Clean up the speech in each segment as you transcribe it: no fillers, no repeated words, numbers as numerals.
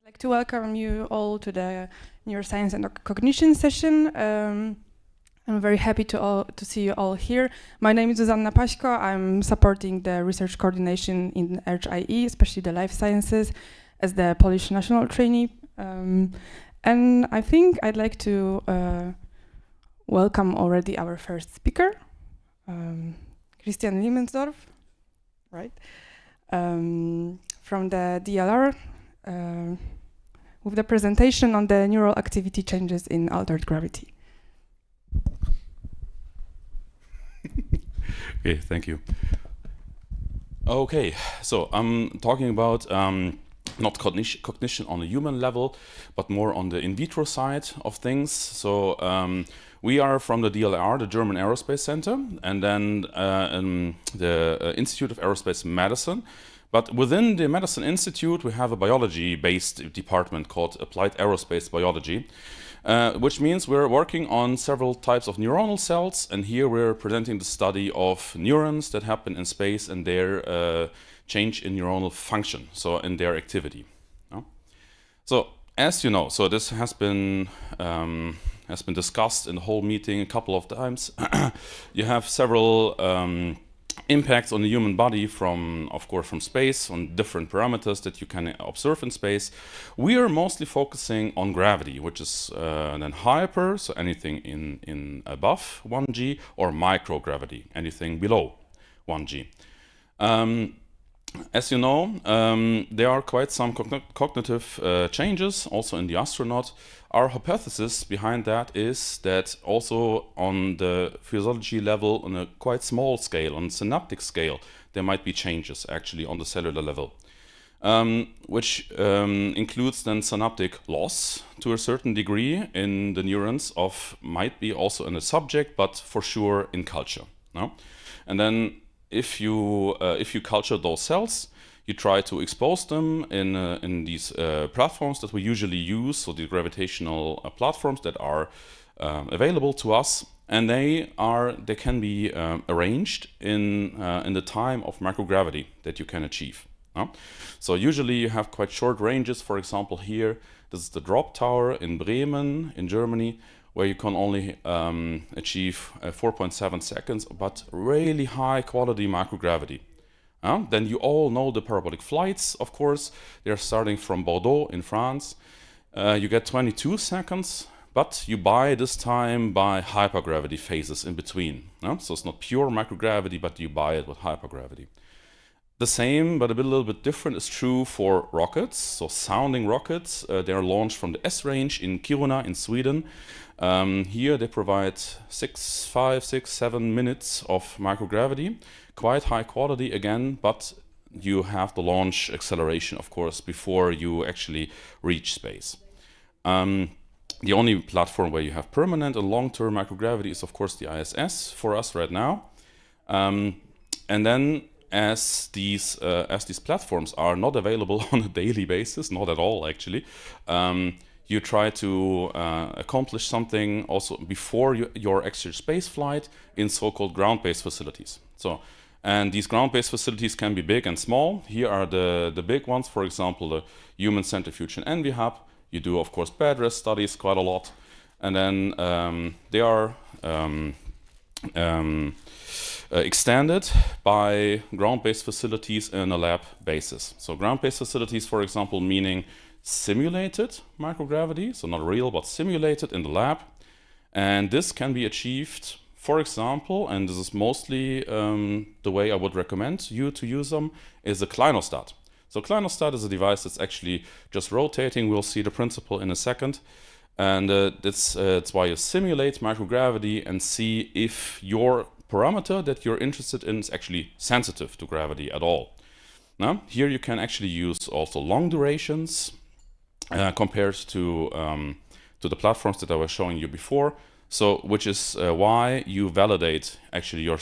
I'd like to welcome you all to the Neuroscience and Cognition session. I'm very happy to see you all here. My name is Zuzanna Paśko. I'm supporting the research coordination in ESA-HRE, especially the life sciences, as the Polish national trainee. And I think I'd like to welcome already our first speaker, Christian Liemensdorf, right? From the DLR. With the presentation on the neural activity changes in altered gravity. Okay, thank you. Okay, so I'm talking about not cognition on a human level, but more on the in vitro side of things. So we are from the DLR, the German Aerospace Center, and then the Institute of Aerospace Medicine. But within the Medicine Institute, we have a biology-based department called Applied Aerospace Biology, which means we're working on several types of neuronal cells, and here we're presenting the study of neurons that happen in space and their change in neuronal function, so in their activity. So as you know, so this has been discussed in the whole meeting a couple of times. You have several impacts on the human body from, of course, from space, on different parameters that you can observe in space. We are mostly focusing on gravity, which is then hyper, so anything in above 1G, or microgravity, anything below 1G. As you know, there are quite some cognitive changes also in the astronaut. Our hypothesis behind that is that also on the physiology level, on a quite small scale, on synaptic scale, there might be changes actually on the cellular level, which includes then synaptic loss to a certain degree in the neurons of, might be also in the subject, but for sure in culture. No? And then if you culture those cells, you try to expose them in these platforms that we usually use, so the gravitational platforms that are available to us, and they can be arranged in the time of microgravity that you can achieve. So usually you have quite short ranges. For example, here this is the drop tower in Bremen in Germany, where you can only achieve 4.7 seconds, but really high quality microgravity. Then you all know the parabolic flights, of course. They're starting from Bordeaux in France. You get 22 seconds, but you buy this time by hypergravity phases in between. So it's not pure microgravity, but you buy it with hypergravity. The same, but a little bit different, is true for rockets. So sounding rockets, they are launched from the S-range in Kiruna in Sweden. Here they provide 5, 6, 7 minutes of microgravity. Quite high quality again, but you have the launch acceleration, of course, before you actually reach space. The only platform where you have permanent and long-term microgravity is, of course, the ISS for us right now. And then as these platforms are not available on a daily basis, not at all actually, you try to accomplish something also before your actual space flight in so-called ground-based facilities. And these ground-based facilities can be big and small. Here are the big ones, for example, the Human Centrifuge and Envy Hub. You do, of course, bed rest studies quite a lot. And then they are extended by ground-based facilities in a lab basis. So ground-based facilities, for example, meaning simulated microgravity, so not real, but simulated in the lab. And this can be achieved, for example, and this is mostly the way I would recommend you to use them, is a clinostat. So clinostat is a device that's actually just rotating. We'll see the principle in a second. And it's why you simulate microgravity and see if your parameter that you're interested in is actually sensitive to gravity at all. Now, here you can actually use also long durations compared to the platforms that I was showing you before. So, which is why you validate actually your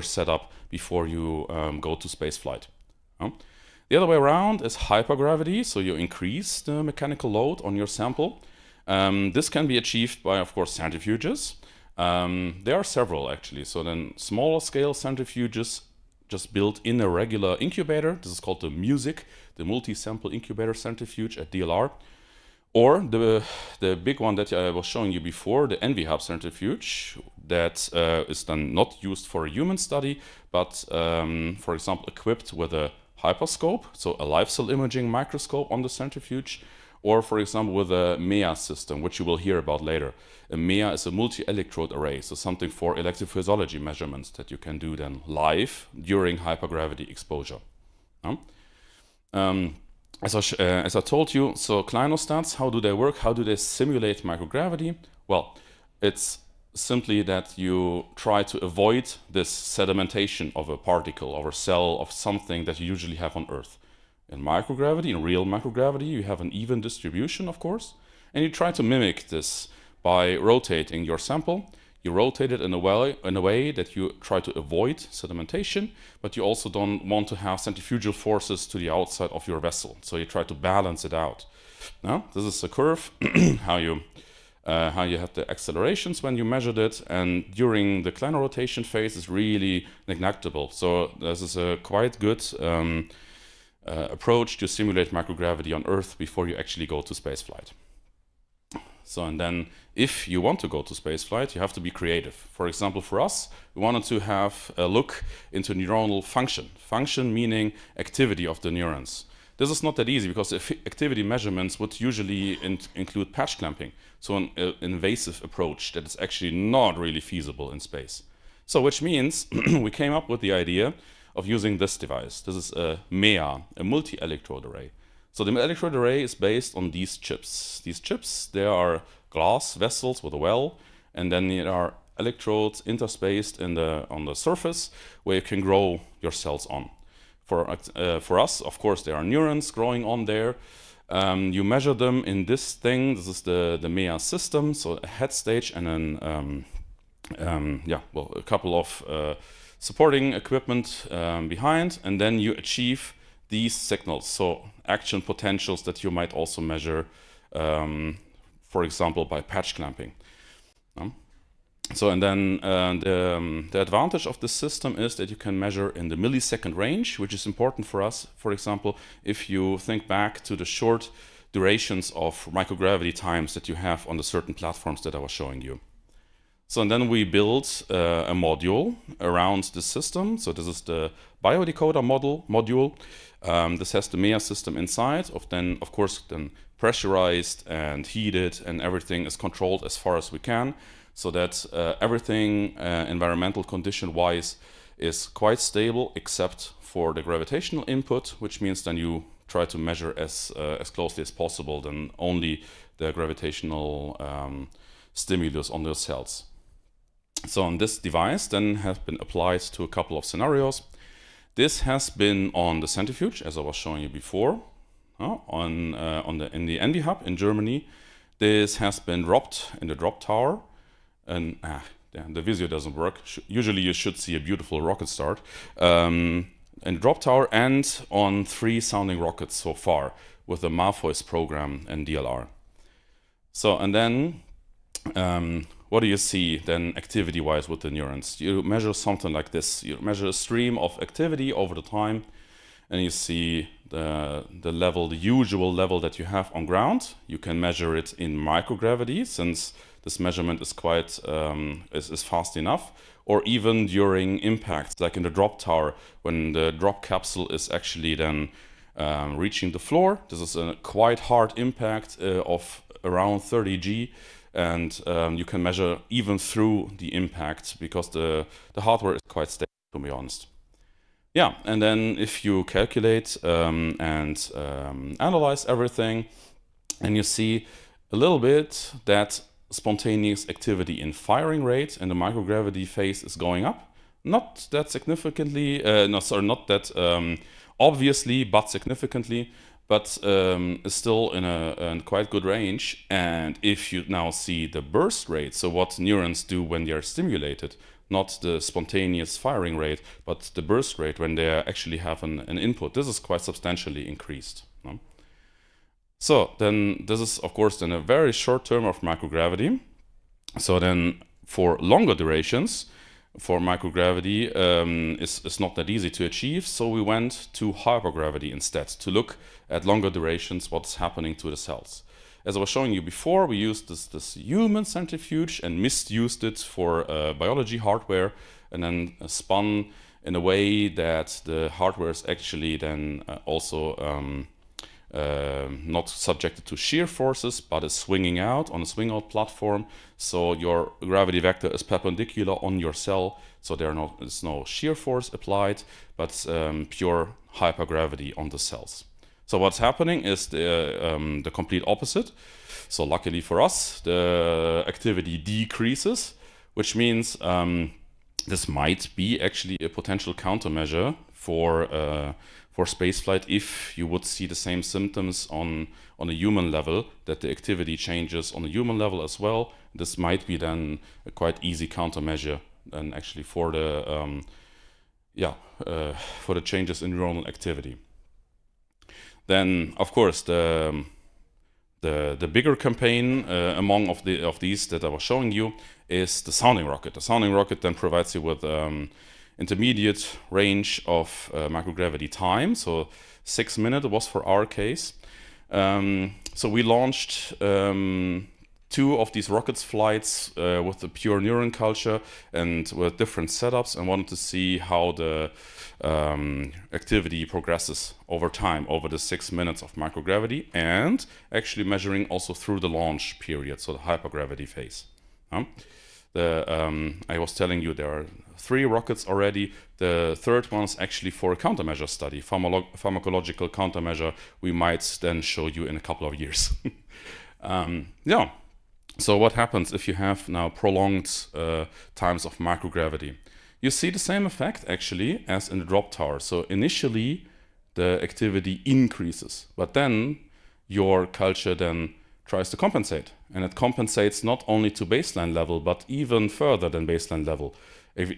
setup before you go to spaceflight. The other way around is hypergravity. So you increase the mechanical load on your sample. This can be achieved by, of course, centrifuges. There are several actually. So then smaller scale centrifuges just built in a regular incubator. This is called the MUSIC, the multi-sample incubator centrifuge at DLR. Or the big one that I was showing you before, the ENVI-Hub centrifuge, that is then not used for a human study, but for example equipped with a hyperscope, so a live cell imaging microscope on the centrifuge, or for example with a MEA system, which you will hear about later. A MEA is a multi-electrode array, so something for electrophysiology measurements that you can do then live during hypergravity exposure. As I told you, so clinostats, how do they work? How do they simulate microgravity? Well, it's simply that you try to avoid this sedimentation of a particle or a cell of something that you usually have on Earth. In microgravity, in real microgravity, you have an even distribution, of course, and you try to mimic this by rotating your sample. You rotate it in a way that you try to avoid sedimentation, but you also don't want to have centrifugal forces to the outside of your vessel. So you try to balance it out. Now, this is a curve, how you have the accelerations when you measured it, and during the Kleiner rotation phase is really neglectable. So this is a quite good approach to simulate microgravity on Earth before you actually go to spaceflight. So, and then if you want to go to spaceflight, you have to be creative. For example, for us, we wanted to have a look into neuronal function. Function meaning activity of the neurons. This is not that easy because activity measurements would usually include patch clamping. So an invasive approach that is actually not really feasible in space. So which means we came up with the idea of using this device. This is a MEA, a multi-electrode array. So the electrode array is based on these chips. These chips, they are glass vessels with a well, and then there are electrodes interspaced on the surface where you can grow your cells on. For us, of course, there are neurons growing on there. You measure them in this thing. This is the MEA system, so a head stage and a couple of supporting equipment behind, and then you achieve these signals, so action potentials that you might also measure, for example, by patch clamping. So, and then the advantage of this system is that you can measure in the millisecond range, which is important for us. For example, if you think back to the short durations of microgravity times that you have on the certain platforms that I was showing you. So, and then we built a module around the system. So this is the biodecoder module. This has the MEA system inside, of course, pressurized and heated, and everything is controlled as far as we can, so that everything environmental condition-wise is quite stable, except for the gravitational input, which means then you try to measure as closely as possible than only the gravitational stimulus on those cells. So on this device then has been applied to a couple of scenarios. This has been on the centrifuge, as I was showing you before, in the ENVI-Hub in Germany. This has been dropped in the drop tower, and the Visio doesn't work. Usually you should see a beautiful rocket start. In the drop tower and on 3 sounding rockets so far with the Morpheus program and DLR. So, and then what do you see then activity-wise with the neurons? You measure something like this. You measure a stream of activity over the time, and you see the level, the usual level that you have on ground. You can measure it in microgravity, since this measurement is quite is fast enough, or even during impacts, like in the drop tower, when the drop capsule is actually then reaching the floor. This is a quite hard impact of around 30 G. And you can measure even through the impact, because the hardware is quite stable, to be honest. Yeah, and then if you calculate and analyze everything, and you see a little bit that spontaneous activity in firing rate in the microgravity phase is going up. Not that significantly, not that obviously, but significantly. But is still in a quite good range. And if you now see the burst rate, so what neurons do when they are stimulated, not the spontaneous firing rate, but the burst rate when they actually have an input, this is quite substantially increased. So then this is, of course, then a very short term of microgravity. So then for longer durations, for microgravity is not that easy to achieve, so we went to hypergravity instead to look at longer durations, what's happening to the cells. As I was showing you before, we used this human centrifuge and misused it for biology hardware, and then spun in a way that the hardware is actually then also not subjected to shear forces, but is swinging out on a swing out platform. So your gravity vector is perpendicular on your cell, so there's no shear force applied, but pure hypergravity on the cells. So what's happening is the complete opposite. So luckily for us, the activity decreases, which means this might be actually a potential countermeasure for spaceflight if you would see the same symptoms on a human level, that the activity changes on a human level as well. This might be then a quite easy countermeasure and actually for the changes in neuronal activity. Then, of course, the bigger campaign among of these that I was showing you is the sounding rocket. The sounding rocket then provides you with intermediate range of microgravity time. So 6 minutes was for our case. So we launched 2 of these rockets flights with the pure neuron culture and with different setups, and wanted to see how the activity progresses over time, over the 6 minutes of microgravity, and actually measuring also through the launch period, so the hypergravity phase. I was telling you there are 3 rockets already. The third one is actually for a countermeasure study, pharmacological countermeasure. We might then show you in a couple of years. So what happens if you have now prolonged times of microgravity? You see the same effect actually as in the drop tower. So initially the activity increases, but then your culture then tries to compensate, and it compensates not only to baseline level but even further than baseline level,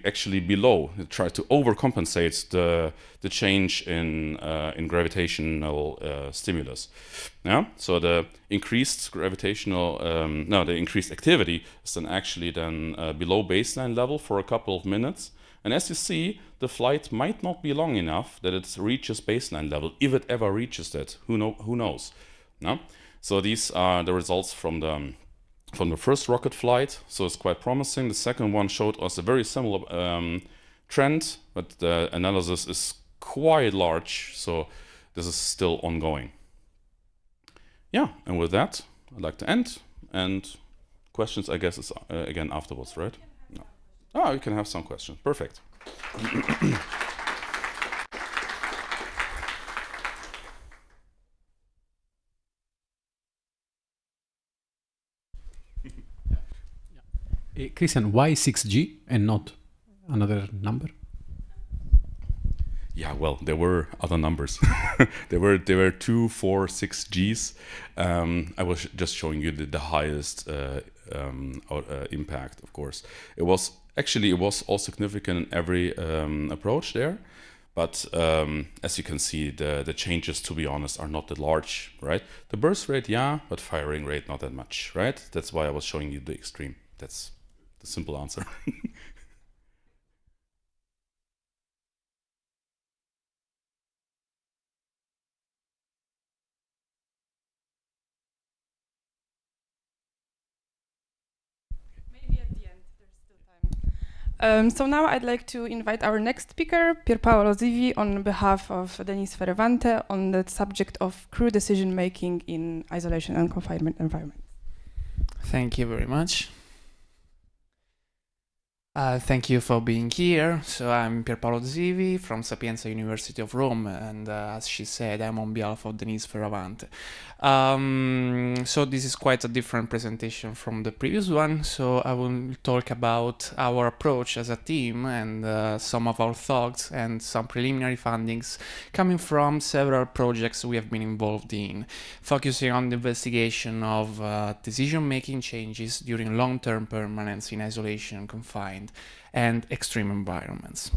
actually below. It tries to overcompensate the change in gravitational stimulus. Yeah, so the increased the increased activity is then actually below baseline level for a couple of minutes. And as you see, the flight might not be long enough that it reaches baseline level, if it ever reaches that. Who knows? No? So these are the results from the first rocket flight. So it's quite promising. The second one showed us a very similar trend, but the analysis is quite large. So this is still ongoing. Yeah, and with that, I'd like to end. And questions, I guess, is again afterwards, right? No. Oh, you can have some questions. Perfect. Christian, why 6G and not another number? Yeah, well, there were other numbers. there were 2, 4, 6Gs. I was just showing you the highest impact, of course. It was all significant in every approach there. But as you can see, the changes, to be honest, are not that large, right? The burst rate, yeah, but firing rate, not that much, right? That's why I was showing you the extreme. That's the simple answer. Maybe at the end, there's still time. So now I'd like to invite our next speaker, Pierpaolo Zivi, on behalf of Denise Ferravante, on the subject of crew decision making in isolation and confinement environments. Thank you very much. Thank you for being here. So I'm Pierpaolo Zivi from Sapienza University of Rome, and as she said, I'm on behalf of Denise Ferravante. So this is quite a different presentation from the previous one. So I will talk about our approach as a team and some of our thoughts and some preliminary findings coming from several projects we have been involved in, focusing on the investigation of decision-making changes during long-term permanence in isolation, confined, and extreme environments.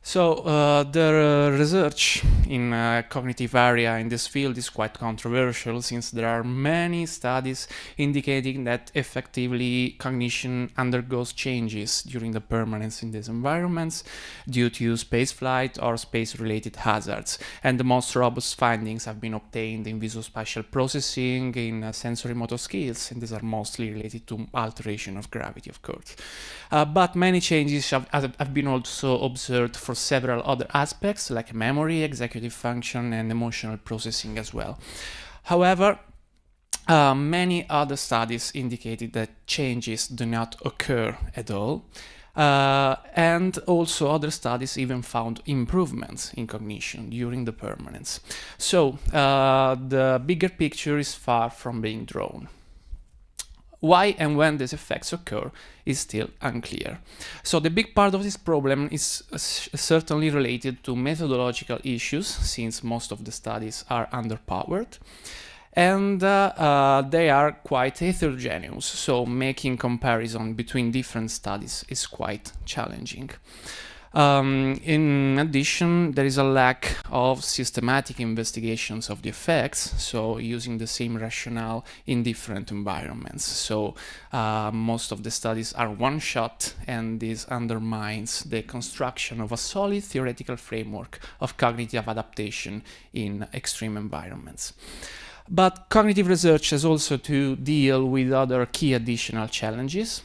So the research in cognitive area in this field is quite controversial, since there are many studies indicating that effectively cognition undergoes changes during the permanence in these environments due to spaceflight or space-related hazards. And the most robust findings have been obtained in visuospatial processing, in sensory motor skills, and these are mostly related to alteration of gravity, of course. But many changes have been also observed for several other aspects, like memory, executive function, and emotional processing as well. However, many other studies indicated that changes do not occur at all. And also other studies even found improvements in cognition during the permanence. So the bigger picture is far from being drawn. Why and when these effects occur is still unclear. So the big part of this problem is certainly related to methodological issues, since most of the studies are underpowered. And they are quite heterogeneous, so making comparison between different studies is quite challenging. In addition, there is a lack of systematic investigations of the effects, so using the same rationale in different environments. So most of the studies are one-shot, and this undermines the construction of a solid theoretical framework of cognitive adaptation in extreme environments. But cognitive research has also to deal with other key additional challenges.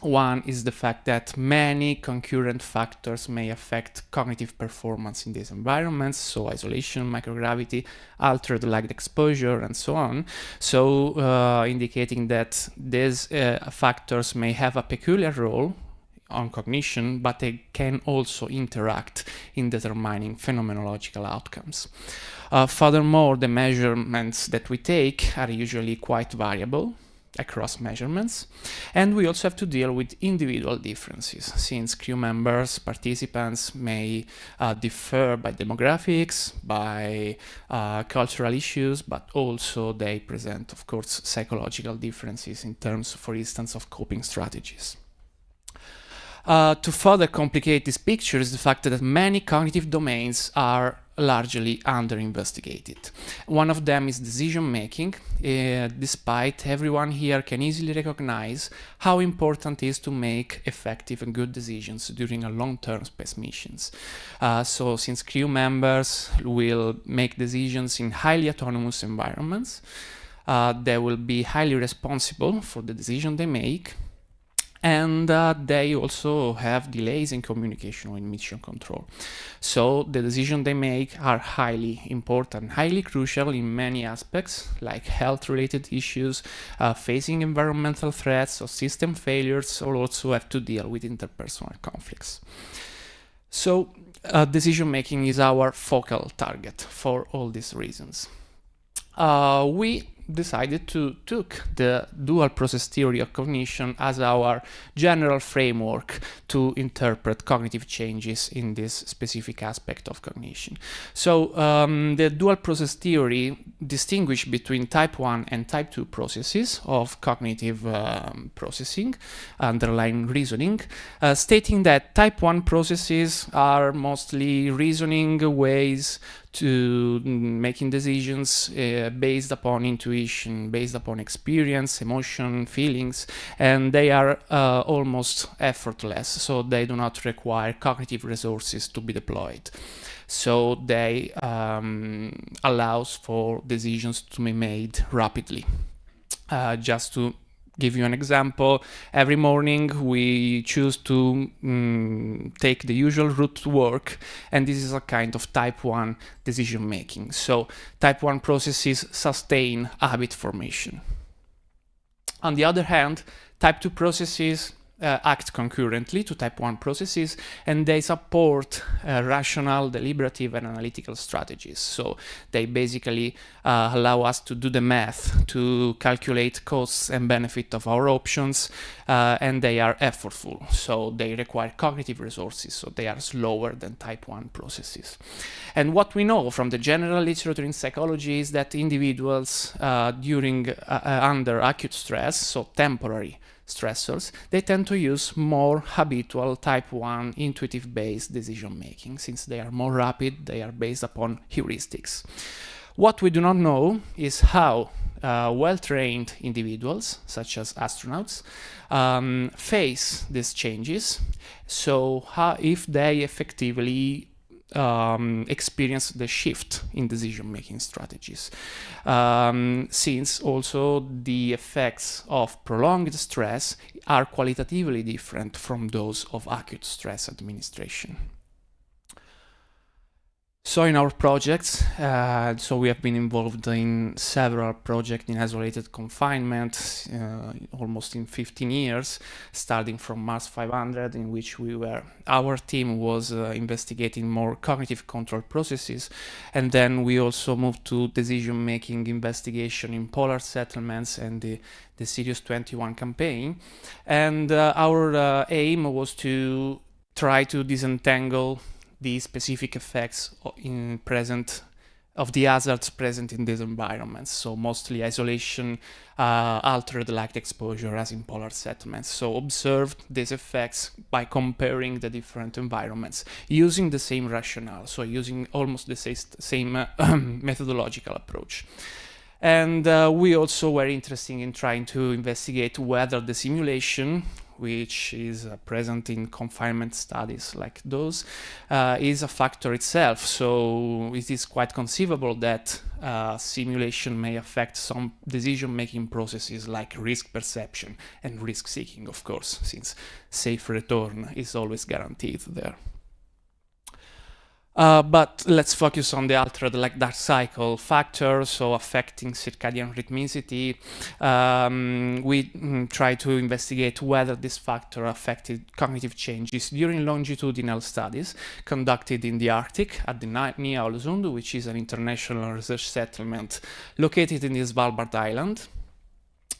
One is the fact that many concurrent factors may affect cognitive performance in these environments, so isolation, microgravity, altered light exposure, and so on. So indicating that these factors may have a peculiar role on cognition, but they can also interact in determining phenomenological outcomes. Furthermore, the measurements that we take are usually quite variable across measurements, and we also have to deal with individual differences, since crew members, participants may differ by demographics, by cultural issues, but also they present, of course, psychological differences in terms, for instance, of coping strategies. To further complicate this picture is the fact that many cognitive domains are largely under-investigated. One of them is decision-making, despite everyone here can easily recognize how important it is to make effective and good decisions during a long-term space missions. So since crew members will make decisions in highly autonomous environments, they will be highly responsible for the decision they make, and they also have delays in communication with mission control. So the decisions they make are highly important, highly crucial in many aspects, like health-related issues, facing environmental threats or system failures, or also have to deal with interpersonal conflicts. So decision-making is our focal target for all these reasons. We decided to take the dual process theory of cognition as our general framework to interpret cognitive changes in this specific aspect of cognition. So the dual process theory distinguishes between type 1 and type 2 processes of cognitive processing, underlying reasoning, stating that type 1 processes are mostly reasoning ways to making decisions based upon intuition, based upon experience, emotion, feelings, and they are almost effortless, so they do not require cognitive resources to be deployed. So they allows for decisions to be made rapidly. Just to give you an example, every morning we choose to take the usual route to work, and this is a kind of type 1 decision making. So type 1 processes sustain habit formation. On the other hand, type 2 processes act concurrently to type 1 processes, and they support rational, deliberative, and analytical strategies. So they basically allow us to do the math, to calculate costs and benefit of our options, and they are effortful. So they require cognitive resources, so they are slower than type 1 processes. And what we know from the general literature in psychology is that individuals under acute stress, so temporary stressors, they tend to use more habitual type 1 intuitive-based decision-making. Since they are more rapid, they are based upon heuristics. What we do not know is how well-trained individuals, such as astronauts, face these changes. So if they effectively experience the shift in decision-making strategies, since also the effects of prolonged stress are qualitatively different from those of acute stress administration. So in our projects, so we have been involved in several projects in isolated confinement, almost in 15 years, starting from Mars 500, in which our team was investigating more cognitive control processes, and then we also moved to decision-making investigation in polar settlements and the Sirius 21 campaign, and our aim was to try to disentangle the specific effects of the hazards present in these environments. So mostly isolation, altered light exposure as in polar settlements. So observed these effects by comparing the different environments using the same rationale, so using almost the same methodological approach. And we also were interested in trying to investigate whether the simulation, which is present in confinement studies like those, is a factor itself. So it is quite conceivable that simulation may affect some decision-making processes like risk perception and risk-seeking, of course, since safe return is always guaranteed there. But let's focus on the altered dark cycle factor, so affecting circadian rhythmicity. We try to investigate whether this factor affected cognitive changes during longitudinal studies conducted in the Arctic at the Ny-Ålesund, which is an international research settlement located in the Svalbard Island.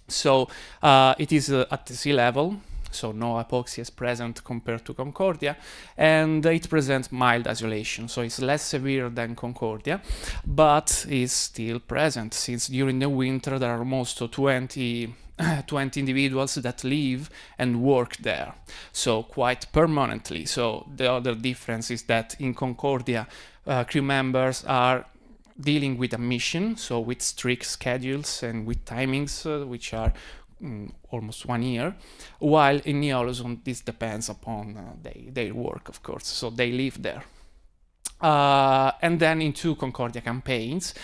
So it is at the sea level, so no hypoxia is present compared to Concordia, and it presents mild isolation, so it's less severe than Concordia, but is still present, since during the winter there are almost 20 individuals that live and work there, so quite permanently. So the other difference is that in Concordia, crew members are dealing with a mission, so with strict schedules and with timings which are almost 1 year, while in Ny-Ålesund this depends upon their work, of course, so they live there. And then in 2 Concordia campaigns,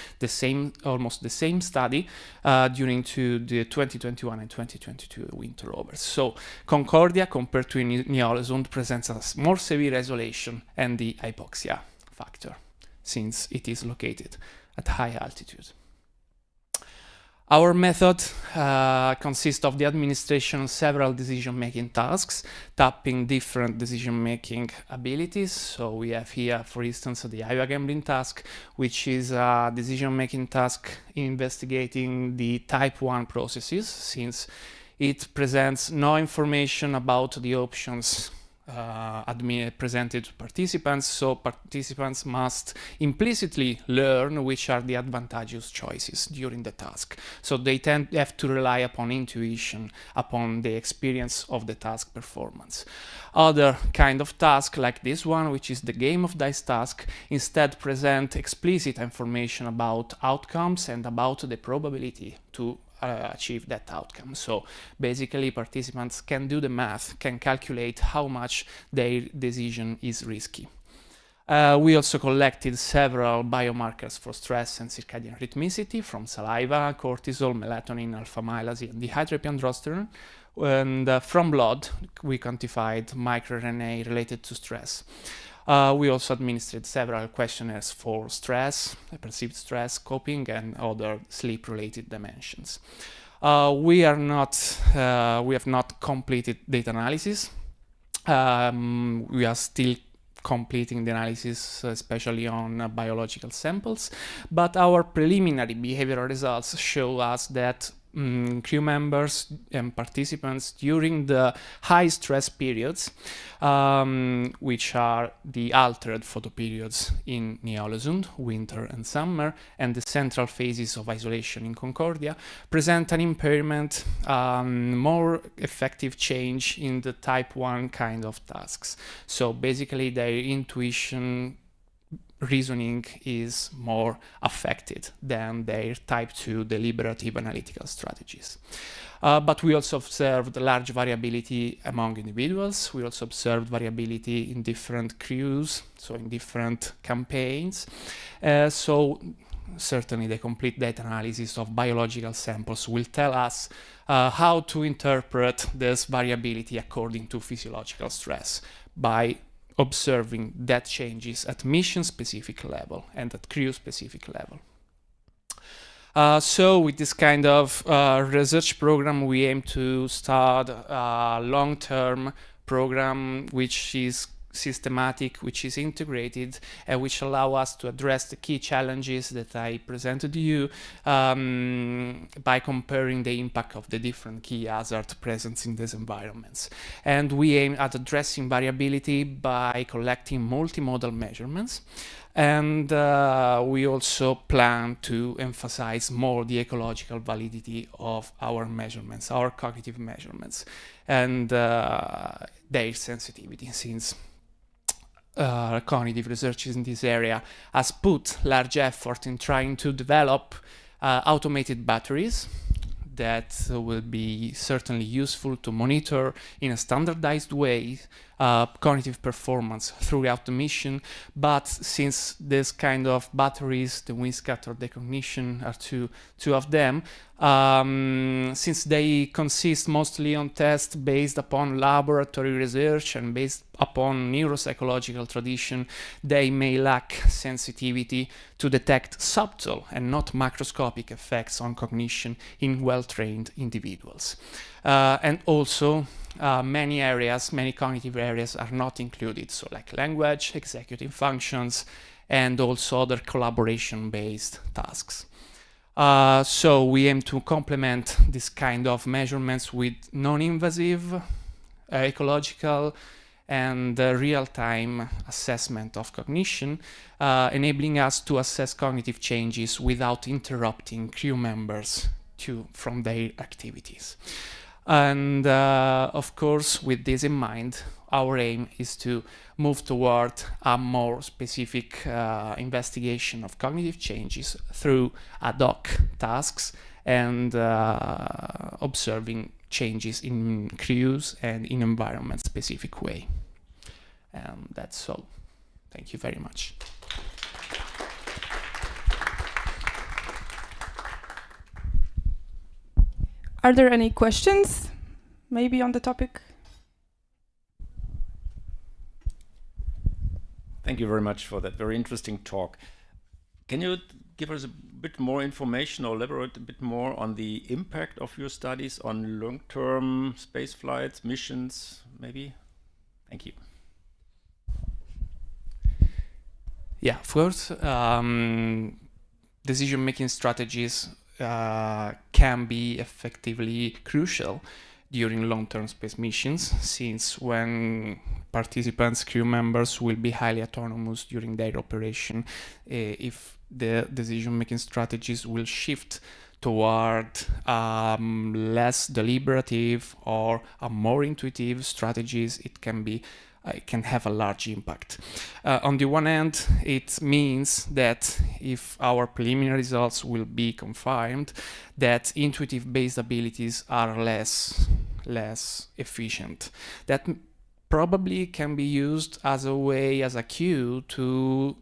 almost the same study during the 2021 and 2022 winter overs. So Concordia compared to Ny-Ålesund presents a more severe isolation and the hypoxia factor, since it is located at high altitude. Our method consists of the administration of several decision-making tasks, tapping different decision-making abilities. So we have here, for instance, the Iowa gambling task, which is a decision-making task investigating the type 1 processes, since it presents no information about the options presented to participants, so participants must implicitly learn which are the advantageous choices during the task. So they have to rely upon intuition, upon the experience of the task performance. Other kind of task like this one, which is the game of dice task, instead present explicit information about outcomes and about the probability to achieve that outcome. So basically participants can do the math, can calculate how much their decision is risky. We also collected several biomarkers for stress and circadian rhythmicity from saliva, cortisol, melatonin, alpha-amylase, and dehydroepiandrosterone. And from blood, we quantified microRNA related to stress. We also administered several questionnaires for stress, perceived stress, coping, and other sleep-related dimensions. We have not completed data analysis. We are still completing the analysis, especially on biological samples, but our preliminary behavioral results show us that crew members and participants during the high stress periods, which are the altered photoperiods in Neolosund, winter and summer, and the central phases of isolation in Concordia, present an impairment, more effective change in the type 1 kind of tasks. So basically their intuition reasoning is more affected than their type 2 deliberative analytical strategies. But we also observed large variability among individuals. We also observed variability in different crews, so in different campaigns. So certainly the complete data analysis of biological samples will tell us how to interpret this variability according to physiological stress by observing that changes at mission-specific level and at crew-specific level. So with this kind of research program, we aim to start a long-term program which is systematic, which is integrated, and which allow us to address the key challenges that I presented to you by comparing the impact of the different key hazards present in these environments. And we aim at addressing variability by collecting multimodal measurements. And we also plan to emphasize more the ecological validity of our measurements, our cognitive measurements, and their sensitivity, since cognitive research in this area has put large effort in trying to develop automated batteries that will be certainly useful to monitor in a standardized way cognitive performance throughout the mission. But since this kind of batteries, the WinSCAT or the Cognition are two of them, since they consist mostly on tests based upon laboratory research and based upon neuropsychological tradition, they may lack sensitivity to detect subtle and not macroscopic effects on cognition in well-trained individuals. And also, many cognitive areas are not included, so like language, executive functions, and also other collaboration-based tasks. So we aim to complement this kind of measurements with non-invasive ecological and real-time assessment of cognition, enabling us to assess cognitive changes without interrupting crew members from their activities. And of course, with this in mind, our aim is to move toward a more specific investigation of cognitive changes through ad hoc tasks and observing changes in crews and in environment-specific way. And that's all. Thank you very much. Are there any questions, maybe on the topic? Thank you very much for that very interesting talk. Can you give us a bit more information or elaborate a bit more on the impact of your studies on long-term space flights, missions, maybe? Thank you. Yeah, of course. Decision-making strategies can be effectively crucial during long-term space missions, since when participants, crew members will be highly autonomous during their operation, if the decision-making strategies will shift toward less deliberative or a more intuitive strategies, it can have a large impact. On the one hand, it means that if our preliminary results will be confirmed, that intuitive-based abilities are less efficient. That probably can be used as a way, as a cue to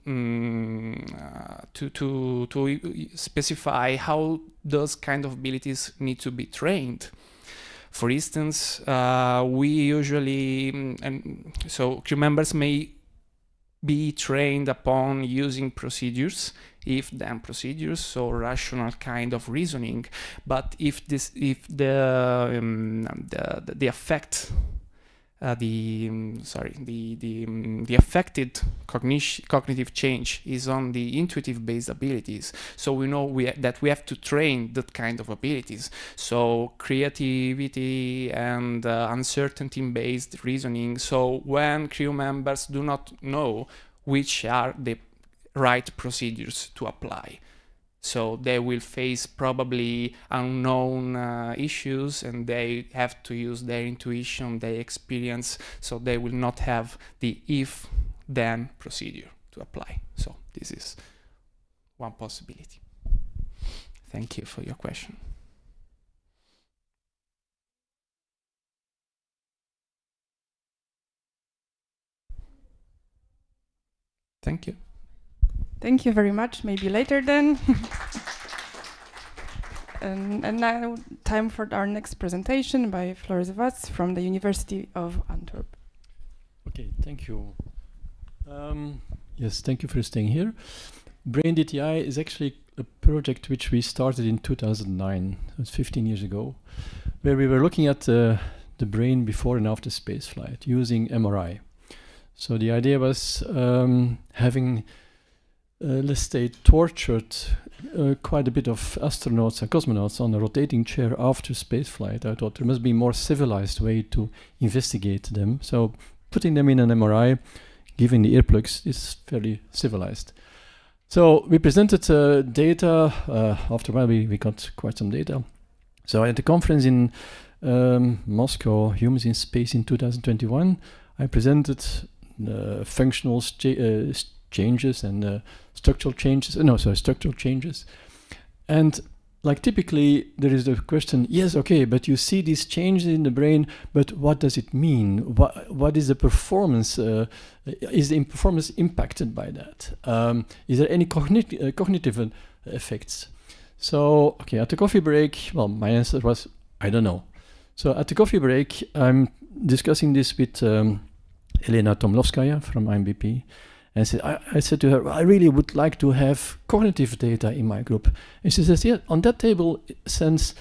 specify how those kind of abilities need to be trained. For instance, we usually, so crew members may be trained upon using procedures, if-then procedures, so rational kind of reasoning. But if the effect the affected cognitive change is on the intuitive based abilities. So we know that we have to train that kind of abilities. So creativity and uncertainty based reasoning. So when crew members do not know which are the right procedures to apply, so they will face probably unknown issues, and they have to use their intuition, their experience, so they will not have the if-then procedure to apply. So this is one possibility. Thank you for your question. Thank you. Thank you very much. Maybe later then. And now time for our next presentation by Floris Watts from the University of Antwerp. Okay, thank you. Yes, thank you for staying here. Brain DTI is actually a project which we started in 2009, that's 15 years ago, where we were looking at the brain before and after spaceflight using MRI. So the idea was having let's say, tortured quite a bit of astronauts and cosmonauts on a rotating chair after spaceflight. I thought there must be a more civilized way to investigate them. So putting them in an MRI, giving the earplugs, is fairly civilized. So we presented data. After a while, we got quite some data. So at the conference in Moscow, Humans in Space in 2021, I presented functional changes and structural changes. Structural changes. And like typically, there is the question: yes, okay, but you see these changes in the brain, but what does it mean? What is the performance? Is the performance impacted by that? Is there any cognitive effects? So, okay, at the coffee break, well, my answer was, I don't know. So at the coffee break, I'm discussing this with Elena Tomlovskaya from IMBP. And I said to her, I really would like to have cognitive data in my group. And she says, yeah, on that table stands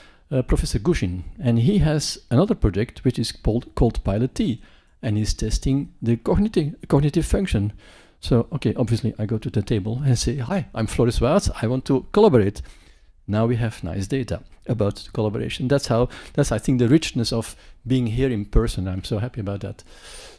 Professor Gushin. And he has another project which is called Pilot T. And he's testing the cognitive function. So, okay, obviously I go to the table and say, hi, I'm Floris Watts. I want to collaborate. Now we have nice data about collaboration. That's I think, the richness of being here in person. I'm so happy about that.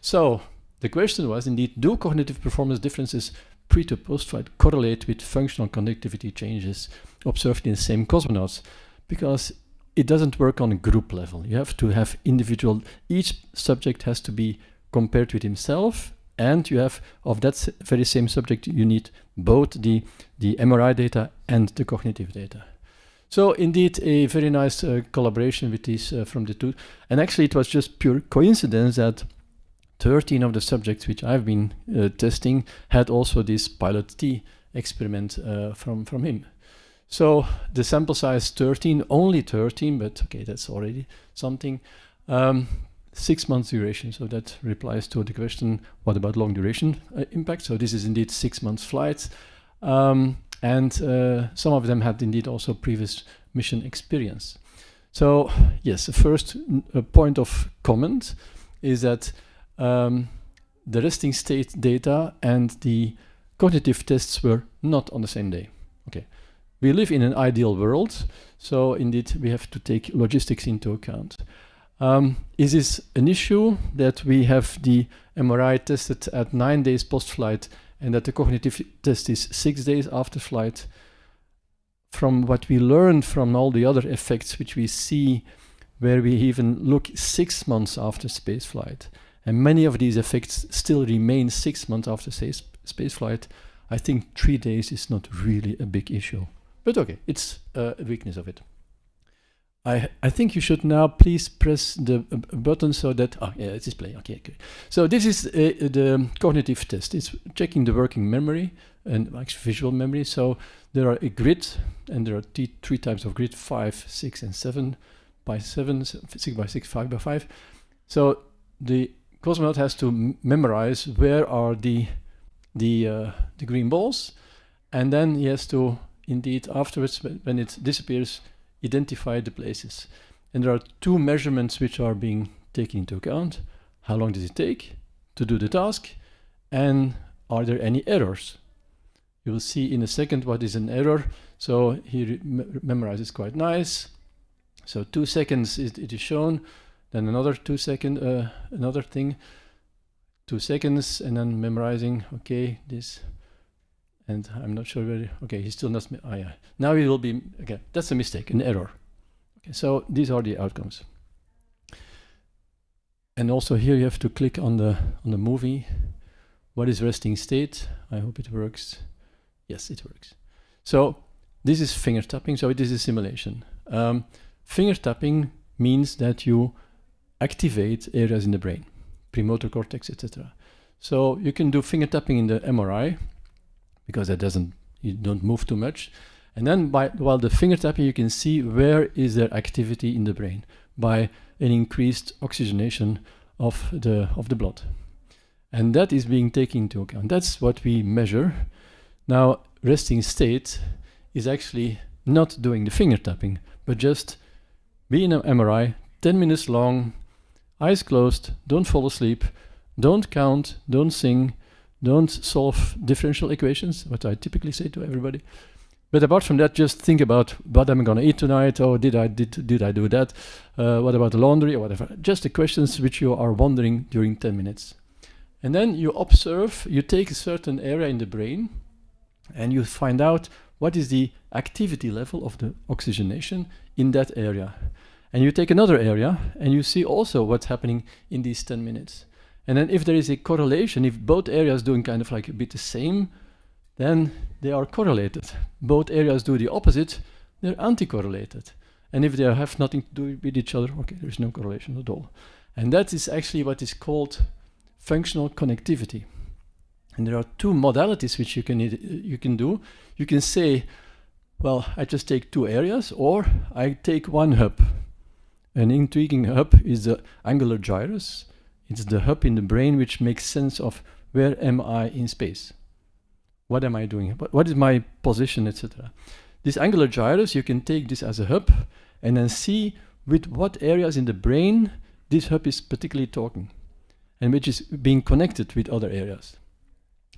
So the question was, indeed, do cognitive performance differences pre to post-flight correlate with functional connectivity changes observed in the same cosmonauts? Because it doesn't work on a group level. You have to have individual, each subject has to be compared with himself, and you have, of that very same subject, you need both the MRI data and the cognitive data. So indeed, a very nice collaboration with these from the two. And actually, it was just pure coincidence that 13 of the subjects which I've been testing had also this Pilot T experiment from him. So the sample size 13, only 13, but okay, that's already something. 6 months duration, so that replies to the question, what about long duration impact? So this is indeed 6 months flights. And some of them had indeed also previous mission experience. So yes, the first point of comment is that the resting state data and the cognitive tests were not on the same day. Okay, we live in an ideal world, so indeed we have to take logistics into account. Is this an issue that we have the MRI tested at 9 days post-flight and that the cognitive test is 6 days after flight? From what we learned from all the other effects which we see, where we even look 6 months after spaceflight, and many of these effects still remain 6 months after spaceflight, I think 3 days is not really a big issue. But okay, it's a weakness of it. I think you should now please press the button so that, it's displaying, okay. So this is the cognitive test. It's checking the working memory and actually visual memory. So there are a grid, and there are three types of grid, 5, 6, and 7 by 7, 6 by 6, 5 by 5. So the cosmonaut has to memorize where are the green balls, and then he has to indeed afterwards, when it disappears, identify the places. And there are 2 measurements which are being taken into account. how long does it take to do the task, and are there any errors? You will see in a second what is an error. So he memorizes quite nice. So 2 seconds it is shown, then another 2 second, another thing, 2 seconds, and then memorizing, okay, this, and I'm not sure where, okay, he's still not, yeah. Now he will be, okay, that's a mistake, an error. Okay, so these are the outcomes. And also here you have to click on the movie. What is resting state? I hope it works. Yes, it works. So this is finger tapping, so it is a simulation. Finger tapping means that you activate areas in the brain, premotor cortex, etc. So you can do finger tapping in the MRI because you don't move too much. And then while the finger tapping, you can see where is there activity in the brain by an increased oxygenation of the blood. And that is being taken into account. That's what we measure. Now, resting state is actually not doing the finger tapping, but just be in an MRI, 10 minutes long, eyes closed, don't fall asleep, don't count, don't sing, don't solve differential equations, what I typically say to everybody. But apart from that, just think about what I'm going to eat tonight, or did I do that? What about the laundry, or whatever. Just the questions which you are wondering during 10 minutes. And then you observe, you take a certain area in the brain, and you find out what is the activity level of the oxygenation in that area. And you take another area, and you see also what's happening in these 10 minutes. And then if there is a correlation, if both areas doing kind of like a bit the same, then they are correlated. Both areas do the opposite, they're anti-correlated. And if they have nothing to do with each other, okay, there's no correlation at all. And that is actually what is called functional connectivity. And there are two modalities which you can do. You can say, well, I just take two areas, or I take one hub. An intriguing hub is the angular gyrus. It's the hub in the brain which makes sense of where am I in space. What am I doing? What is my position, etc. This angular gyrus, you can take this as a hub and then see with what areas in the brain this hub is particularly talking and which is being connected with other areas.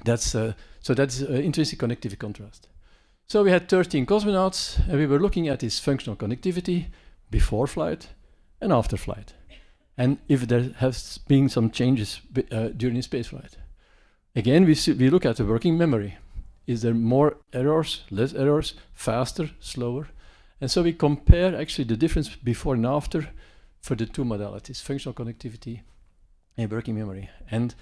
That's intrinsic connectivity contrast. So we had 13 cosmonauts and we were looking at this functional connectivity before flight and after flight. And if there has been some changes during space flight. Again, we look at the working memory. Is there more errors, less errors, faster, slower? And so we compare actually the difference before and after for the two modalities, functional connectivity and working memory. And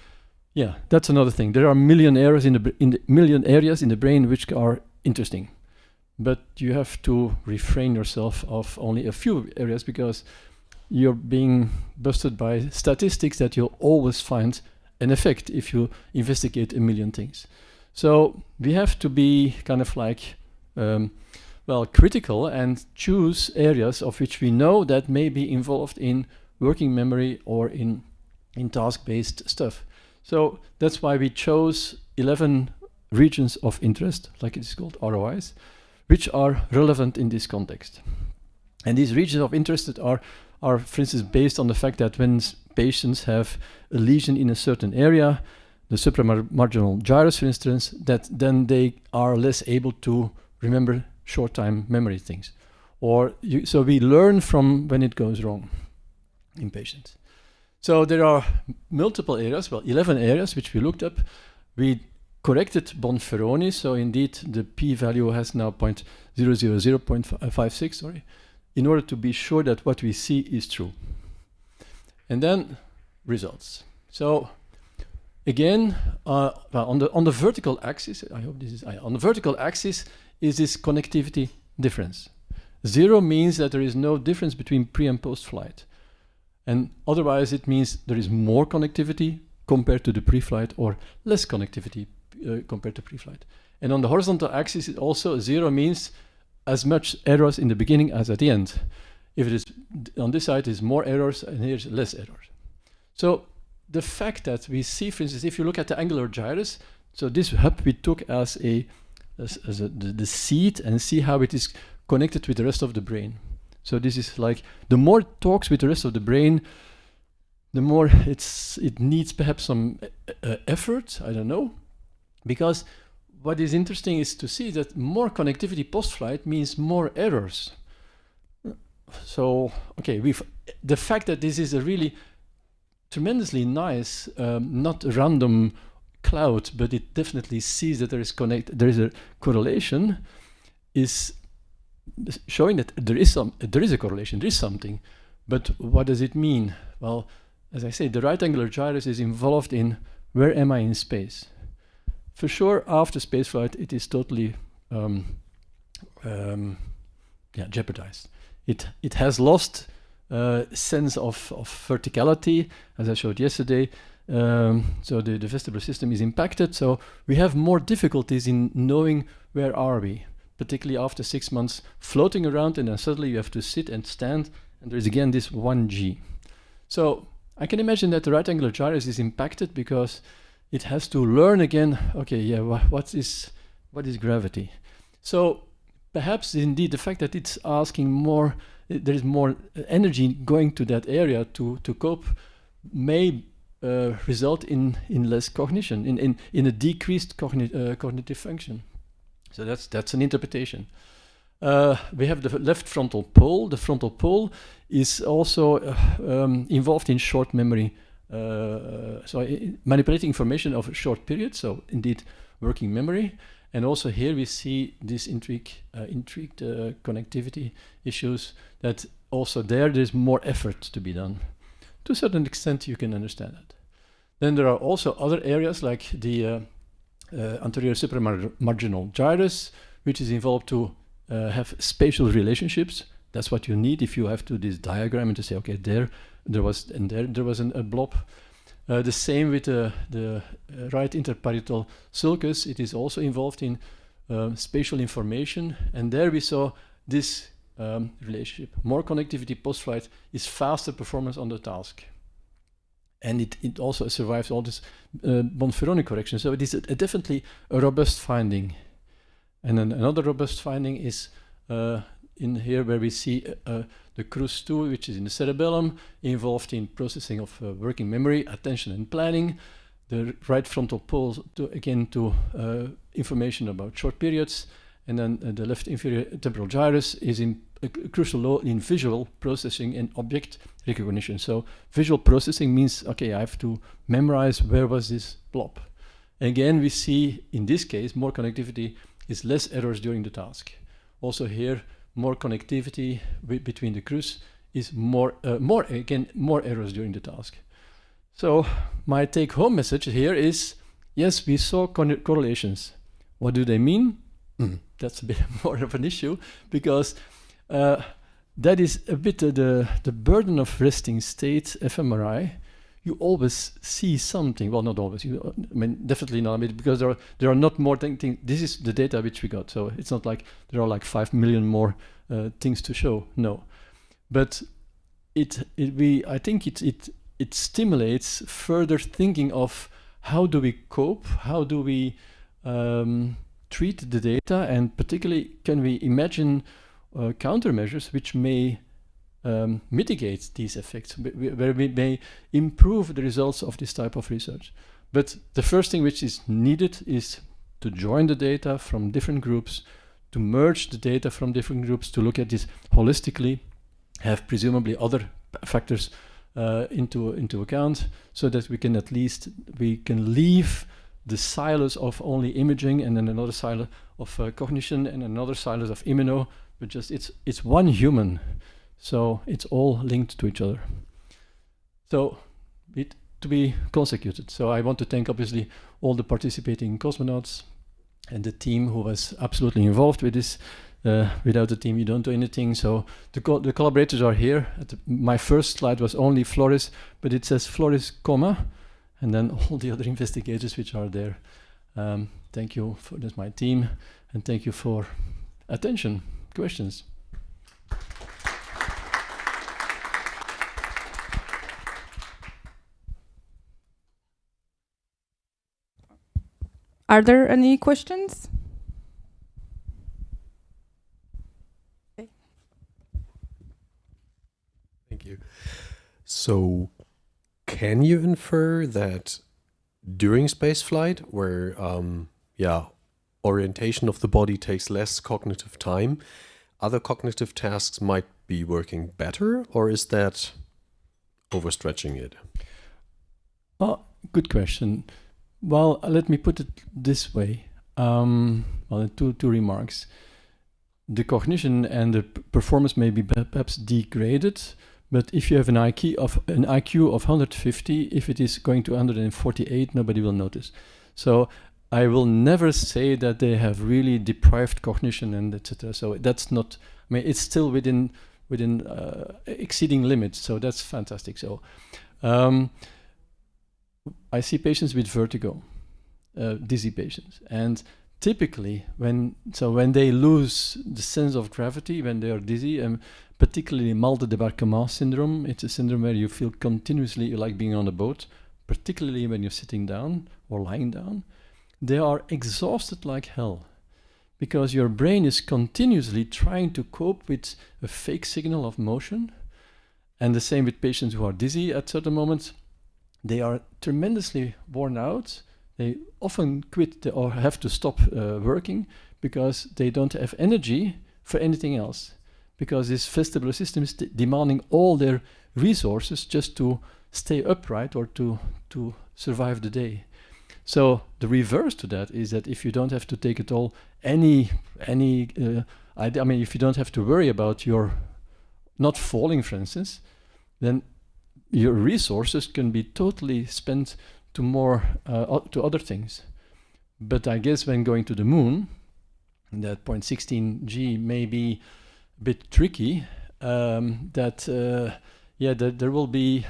yeah, that's another thing. There are million areas in the brain which are interesting, but you have to refrain yourself of only a few areas because you're being busted by statistics that you'll always find an effect if you investigate a million things. So we have to be kind of like, critical and choose areas of which we know that may be involved in working memory or in task-based stuff. So that's why we chose 11 regions of interest, like it's called ROIs, which are relevant in this context. And these regions of interest are, for instance, based on the fact that when patients have a lesion in a certain area, the supramarginal gyrus, for instance, that then they are less able to remember short-time memory things. So we learn from when it goes wrong in patients. So there are multiple areas, 11 areas, which we looked up. We corrected Bonferroni, so indeed the p-value has now 0.000.56, sorry, in order to be sure that what we see is true. And then results. So again, on the vertical axis, I hope this is on the vertical axis is this connectivity difference. 0 means that there is no difference between pre and post flight. And otherwise it means there is more connectivity compared to the pre-flight or less connectivity compared to pre-flight. And on the horizontal axis, it also 0 means as much errors in the beginning as at the end. If it is on this side, is more errors, and here's less errors. So the fact that we see, for instance, if you look at the angular gyrus, so this hub we took as the seed and see how it is connected with the rest of the brain. So this is like, the more it talks with the rest of the brain, the more it needs perhaps some effort, I don't know, because what is interesting is to see that more connectivity post-flight means more errors. So, okay, the fact that this is a really tremendously nice, not random cloud, but it definitely sees that there is a correlation, is showing that there is a correlation, there is something. But what does it mean? Well, as I say, the right angular gyrus is involved in where am I in space. For sure, after spaceflight, it is totally jeopardized. It has lost sense of verticality, as I showed yesterday. So the vestibular system is impacted. So we have more difficulties in knowing where are we, particularly after 6 months floating around, and then suddenly you have to sit and stand, and there's again this 1G. So I can imagine that the right angular gyrus is impacted because it has to learn again, okay, yeah, what is gravity? So perhaps indeed the fact that it's asking more, there is more energy going to that area to cope, may result in less cognition, in a decreased cognitive function. So that's an interpretation. We have the left frontal pole. The frontal pole is also involved in short memory, so manipulating information over short periods, so indeed working memory. And also here we see this intrigued connectivity issues, that also there's more effort to be done. To a certain extent you can understand that. Then there are also other areas like the anterior supramarginal gyrus, which is involved to have spatial relationships. That's what you need if you have to this diagram and to say, okay, there was a blob. The same with the right interparietal sulcus. It is also involved in spatial information, and there we saw this relationship. More connectivity post-flight is faster performance on the task. And it also survives all this Bonferroni correction. So it is definitely a robust finding. And then another robust finding is in here where we see the CRUS2, which is in the cerebellum, involved in processing of working memory, attention and planning. The right frontal pole to information about short periods. And then the left inferior temporal gyrus is in a crucial role in visual processing and object recognition. So visual processing means, okay, I have to memorize where was this blob. Again, we see in this case more connectivity is less errors during the task. Also here, more connectivity between the CRUS is more errors during the task. So my take-home message here is, yes, we saw correlations. What do they mean? That's a bit more of an issue, because that is a bit the burden of resting state fMRI. You always see something. Well, not always. I mean, definitely not. I mean, because there are not more things. This is the data which we got. So it's not like there are like 5 million more things to show. No, but I think it stimulates further thinking of how do we cope, how do we treat the data, and particularly can we imagine countermeasures which may mitigate these effects, where we may improve the results of this type of research. But the first thing which is needed is to join the data from different groups, to merge the data from different groups, to look at this holistically, have presumably other factors into account, so that we can leave the silos of only imaging, and then another silo of cognition, and another silos of immuno, but just it's one human. So it's all linked to each other. So to be consecuted. So I want to thank obviously all the participating cosmonauts and the team who was absolutely involved with this. Without the team, you don't do anything. So the collaborators are here. My first slide was only Floris, but it says Floris, comma, and then all the other investigators which are there. Thank you for this, my team, and thank you for attention. Questions? Are there any questions? Thank you. So can you infer that during spaceflight, where orientation of the body takes less cognitive time, other cognitive tasks might be working better, or is that overstretching it? Oh, good question. Well, let me put it this way. Two remarks. The cognition and the performance may be perhaps degraded, but if you have an IQ of 150, if it is going to 148, nobody will notice. So I will never say that they have really deprived cognition and etc. So that's not. I mean, it's still within exceeding limits. So that's fantastic. So I see patients with vertigo, dizzy patients, and typically when they lose the sense of gravity, when they are dizzy, particularly mal de débarquement syndrome, it's a syndrome where you feel continuously like being on a boat, particularly when you're sitting down or lying down, they are exhausted like hell because your brain is continuously trying to cope with a fake signal of motion. And the same with patients who are dizzy at certain moments. They are tremendously worn out. They often quit or have to stop working because they don't have energy for anything else. Because this vestibular system is demanding all their resources just to stay upright or to survive the day. So the reverse to that is that if you don't have to take at all I mean, if you don't have to worry about your not falling, for instance, then your resources can be totally spent to more to other things. But I guess when going to the moon, that 0.16 G may be a bit tricky. That there will be.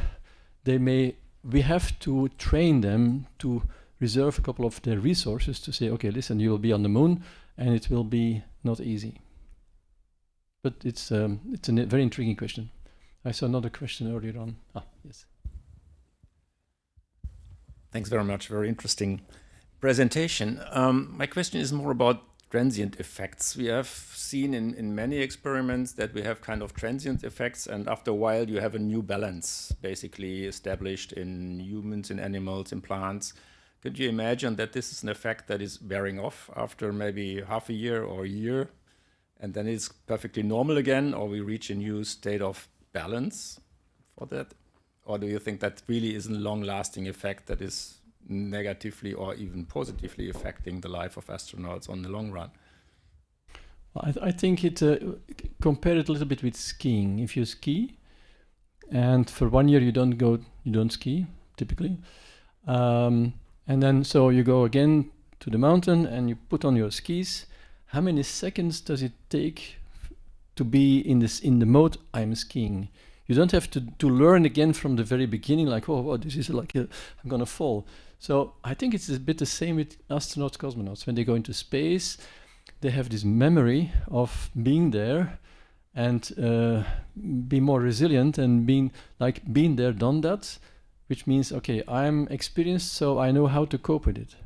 We have to train them to reserve a couple of their resources to say, okay, listen, you will be on the moon, and it will be not easy. But it's a very intriguing question. I saw another question earlier on. Yes. Thanks very much. Very interesting presentation. My question is more about transient effects. We have seen in many experiments that we have kind of transient effects, and after a while you have a new balance basically established in humans, in animals, in plants. Could you imagine that this is an effect that is wearing off after maybe half a year or a year, and then it's perfectly normal again, or we reach a new state of balance for that? Or do you think that really is a long-lasting effect that is negatively or even positively affecting the life of astronauts on the long run? I think it compare it a little bit with skiing. If you ski, and for 1 year you don't ski typically, and then so you go again to the mountain and you put on your skis. How many seconds does it take to be in the mode I'm skiing? You don't have to learn again from the very beginning, like, oh this is like I'm gonna fall. So I think it's a bit the same with astronauts, cosmonauts. When they go into space, they have this memory of being there and be more resilient and being there, done that, which means, okay, I'm experienced, so I know how to cope with it.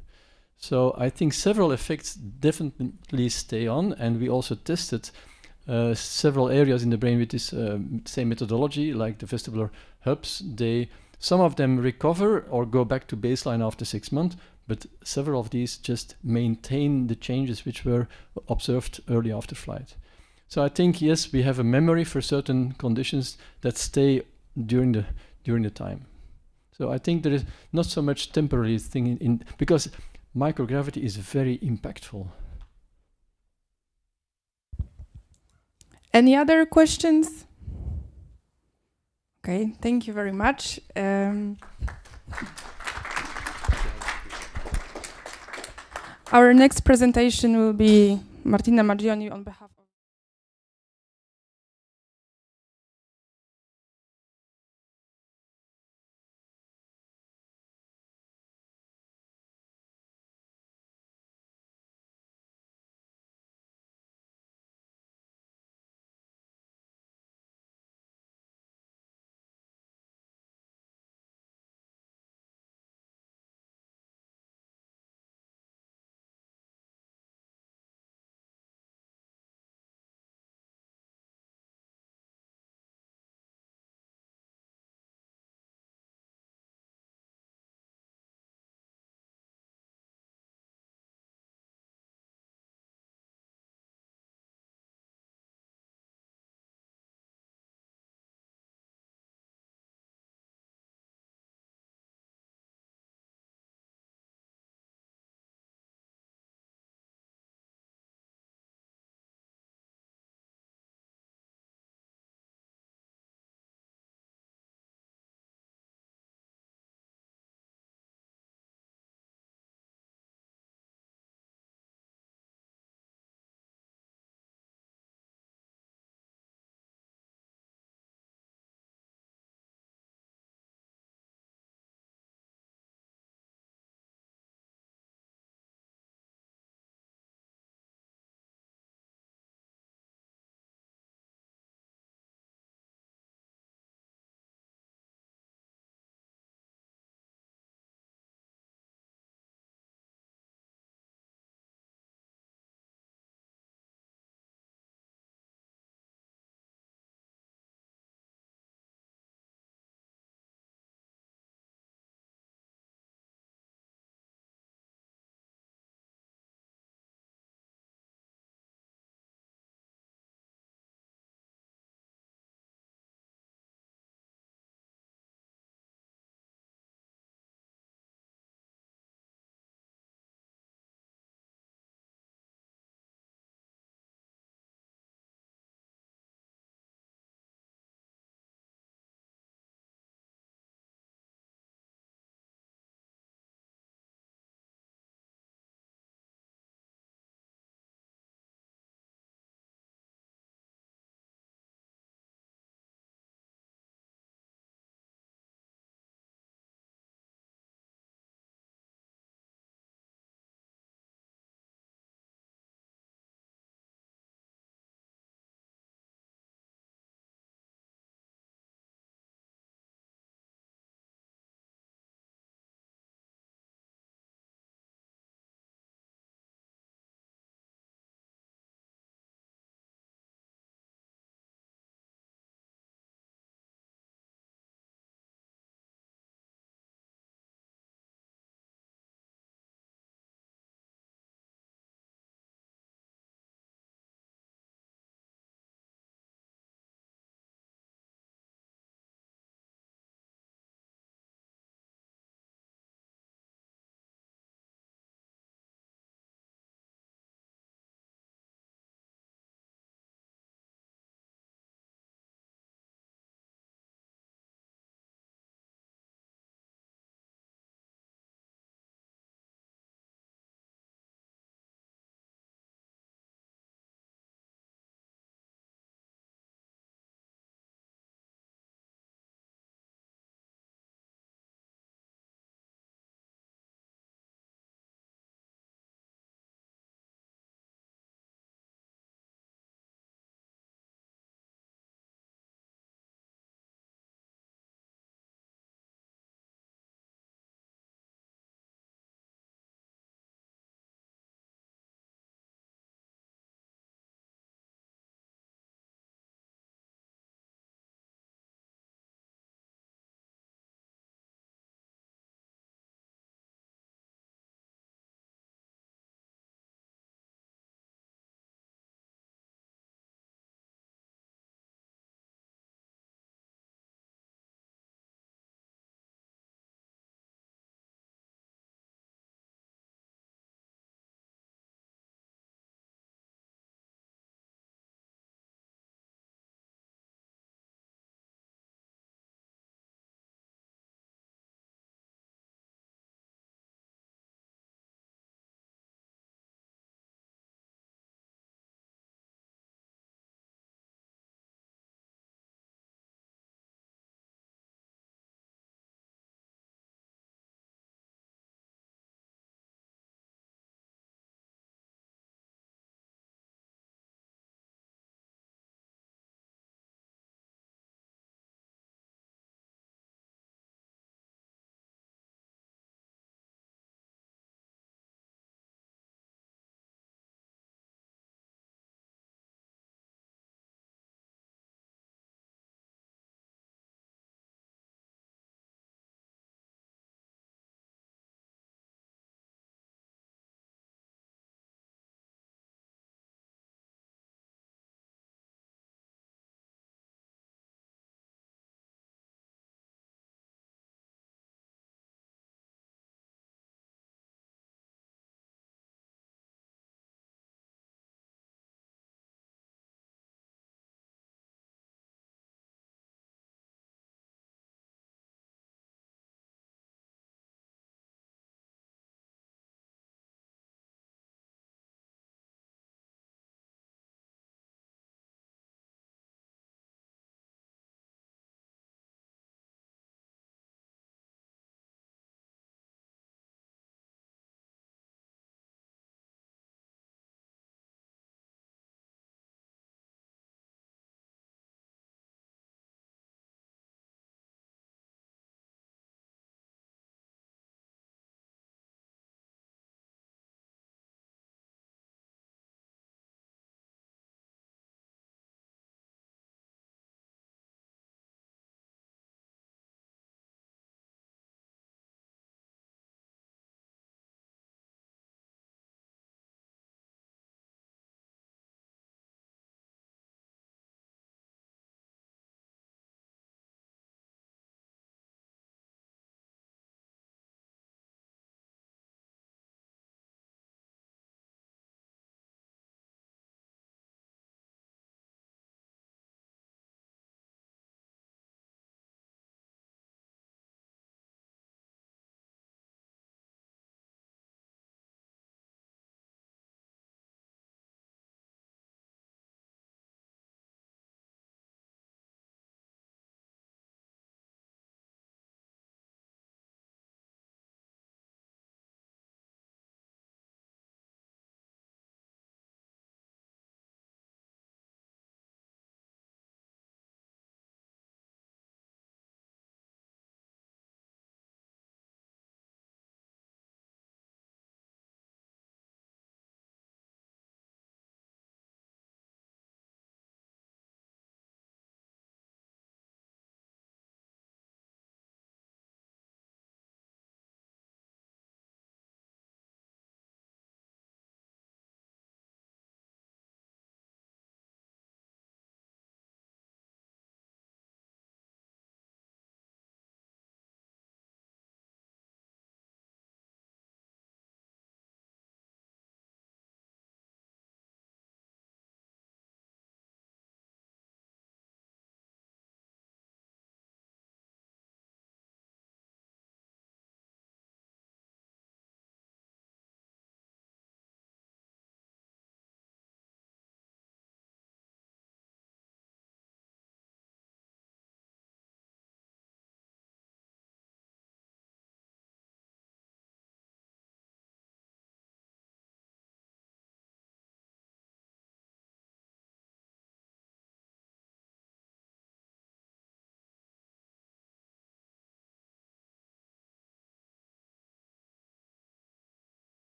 So I think several effects definitely stay on, and we also tested several areas in the brain with this same methodology, like the vestibular hubs. Some of them recover or go back to baseline after 6 months, but several of these just maintain the changes which were observed early after flight. So I think, yes, we have a memory for certain conditions that stay during the time. So I think there is not so much temporary thing because microgravity is very impactful. Any other questions? Okay, thank you very much. Our next presentation will be Martina Maggioni on behalf of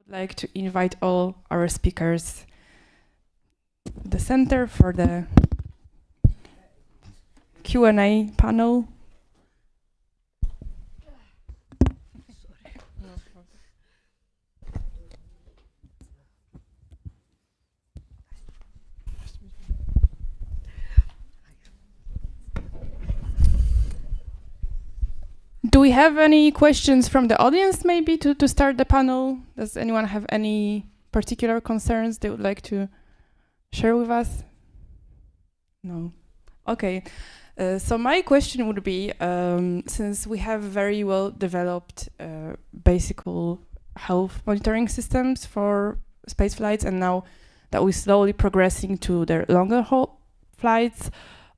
would like to invite all our speakers to the center for the Q&A panel. Do we have any questions from the audience maybe to start the panel? Does anyone have any particular concerns they would like to share with us? No. Okay. So my question would be, since we have very well developed basic health monitoring systems for space flights, and now that we're slowly progressing to the longer haul flights,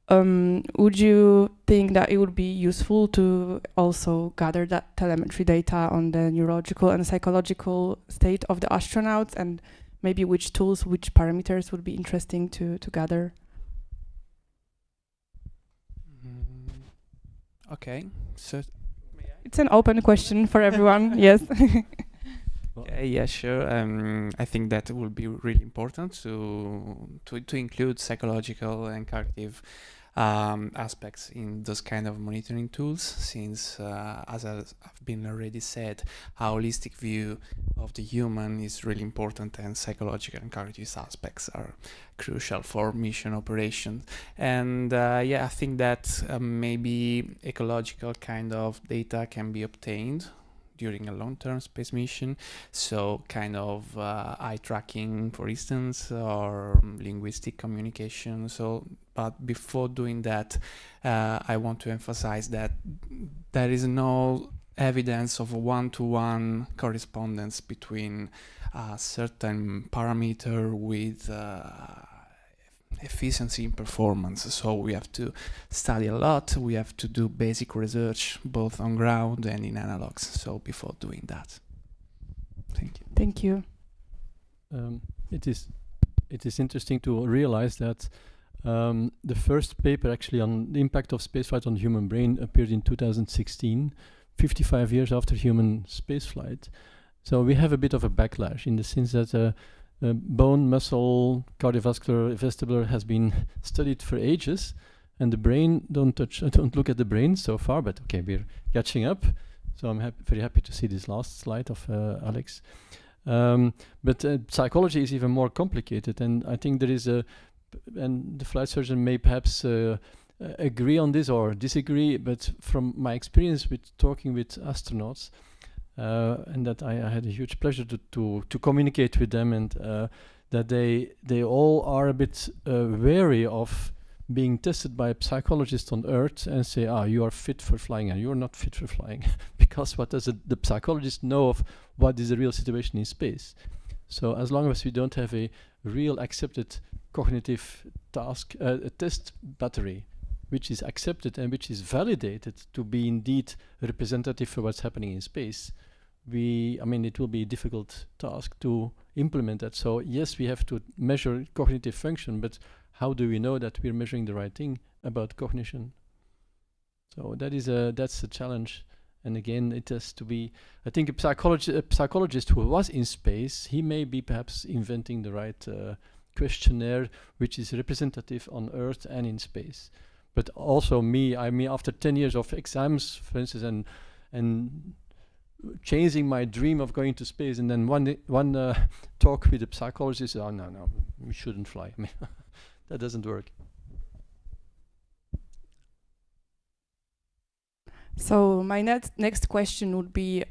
would you think that it would be useful to also gather that telemetry data on the neurological and psychological state of the astronauts, and maybe which tools, which parameters would be interesting to gather? Okay, so It's an open question for everyone. Yes. okay, yeah, sure. I think that will be really important to include psychological and cognitive aspects in those kind of monitoring tools, since as I've been already said, a holistic view of the human is really important, and psychological and cognitive aspects are crucial for mission operation. And yeah, I think that maybe ecological kind of data can be obtained during a long-term space mission, so kind of eye tracking, for instance, or linguistic communication. So, but before doing that, I want to emphasize that there is no evidence of a one-to-one correspondence between a certain parameter with efficiency in performance. So we have to study a lot, we have to do basic research both on ground and in analogs, so before doing that. Thank you. Thank you. It is interesting to realize that the first paper actually on the impact of spaceflight on the human brain appeared in 2016, 55 years after human spaceflight. So we have a bit of a backlash in the sense that bone, muscle, cardiovascular, vestibular has been studied for ages, and the brain don't look at the brain so far, but okay, we're catching up. So I'm very happy to see this last slide of Alex. But psychology is even more complicated, and I think there is and the flight surgeon may perhaps agree on this or disagree, but from my experience with talking with astronauts, and that I had a huge pleasure to communicate with them, and that they all are a bit wary of being tested by a psychologist on Earth and say, you are fit for flying, and you're not fit for flying. Because what does the psychologist know of what is the real situation in space? So as long as we don't have a real accepted cognitive task, test battery, which is accepted and which is validated to be indeed representative for what's happening in space, it will be a difficult task to implement that. So yes, we have to measure cognitive function, but how do we know that we're measuring the right thing about cognition? So that's a challenge. And again, it has to be, I think a psychologist who was in space, he may be perhaps inventing the right questionnaire, which is representative on Earth and in space. But also after 10 years of exams, for instance, and chasing my dream of going to space, and then one talk with a psychologist, no, we shouldn't fly. That doesn't work. So my next question would be,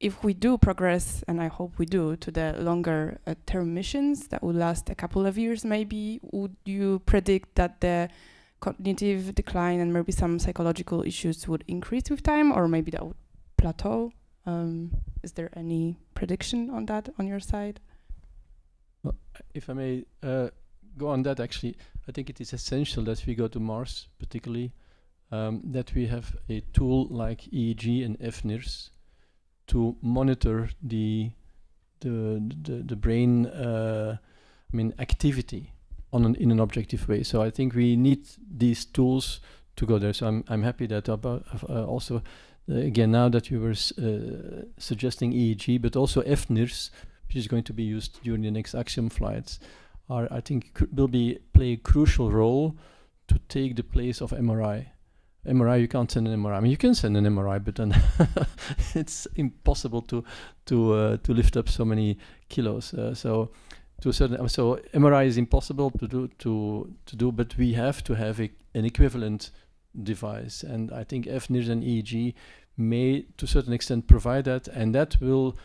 if we do progress, and I hope we do, to the longer term missions that will last a couple of years maybe, would you predict that the cognitive decline and maybe some psychological issues would increase with time, or maybe that would plateau? Is there any prediction on that on your side? Well, if I may go on that, actually, I think it is essential that we go to Mars, particularly, that we have a tool like EEG and FNIRS to monitor the brain activity in an objective way. So I think we need these tools to go there. So I'm happy that also again, now that you were suggesting EEG, but also FNIRS, which is going to be used during the next Axiom flights, I think will play a crucial role to take the place of MRI. MRI, you can't send an MRI. I mean, you can send an MRI, but then it's impossible to lift up so many kilos. So MRI is impossible to do, but we have to have an equivalent device, and I think FNIRS and EEG may, to a certain extent, provide that, and that will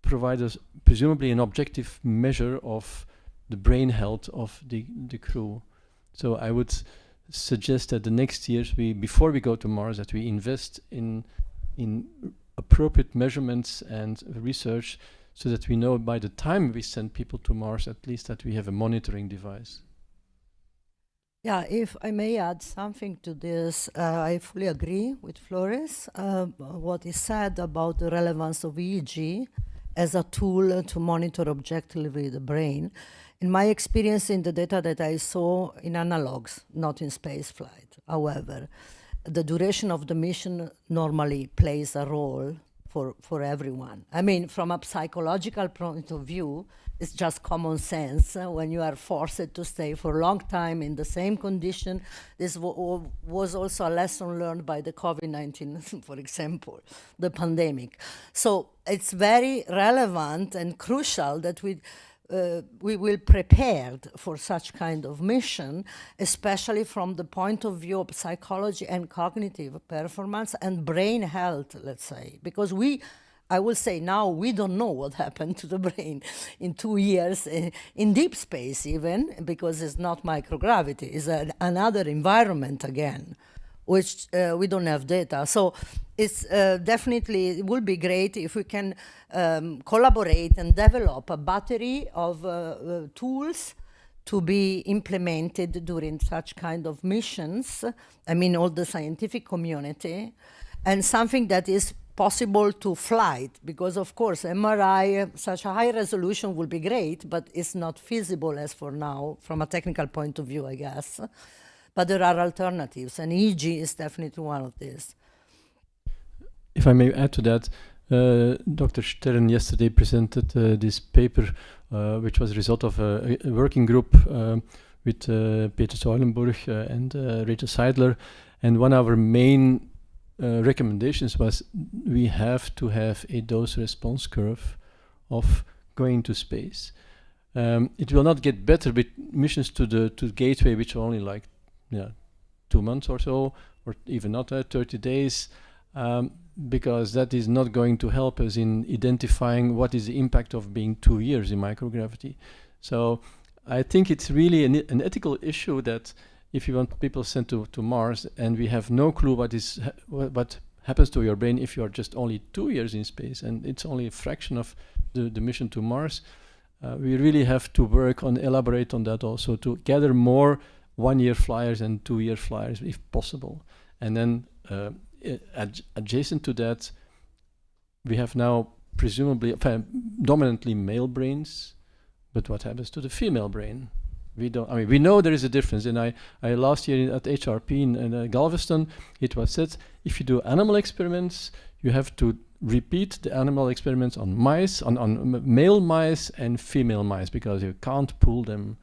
provide us presumably an objective measure of the brain health of the crew. So I would suggest that the next years, before we go to Mars, that we invest in appropriate measurements and research, so that we know by the time we send people to Mars, at least that we have a monitoring device. Yeah, if I may add something to this, I fully agree with Flores. What is said about the relevance of EEG as a tool to monitor objectively the brain. In my experience, in the data that I saw in analogs, not in spaceflight, however, the duration of the mission normally plays a role for everyone. I mean, from a psychological point of view, it's just common sense. When you are forced to stay for a long time in the same condition, this was also a lesson learned by the COVID-19, for example, the pandemic. So it's very relevant and crucial that we will prepared for such kind of mission, especially from the point of view of psychology and cognitive performance and brain health, let's say, because I will say now we don't know what happened to the brain in 2 years in deep space even, because it's not microgravity, it's another environment again, which we don't have data. So it's definitely, it would be great if we can collaborate and develop a battery of tools to be implemented during such kind of missions. I mean, all the scientific community, and something that is possible to flight, because of course MRI, such a high resolution will be great, but it's not feasible as for now from a technical point of view, I guess. But there are alternatives, and EEG is definitely one of these. If I may add to that, Dr. Stern yesterday presented this paper, which was a result of a working group with Peter Zeulenburg and Rachel Seidler, and one of our main recommendations was we have to have a dose-response curve of going to space. It will not get better with missions to Gateway, which are only like 2 months or so, or even not 30 days, because that is not going to help us in identifying what is the impact of being 2 years in microgravity. So I think it's really an ethical issue that if you want people sent to Mars and we have no clue what happens to your brain if you are just only 2 years in space and it's only a fraction of the mission to Mars, we really have to elaborate on that also, to gather more 1-year flyers and 2-year flyers if possible. And then adjacent to that, we have now presumably dominantly male brains, but what happens to the female brain? We don't. I mean, we know there is a difference. And I last year at HRP in Galveston, it was said if you do animal experiments, you have to repeat the animal experiments on mice, on male mice and female mice, because you can't pool them.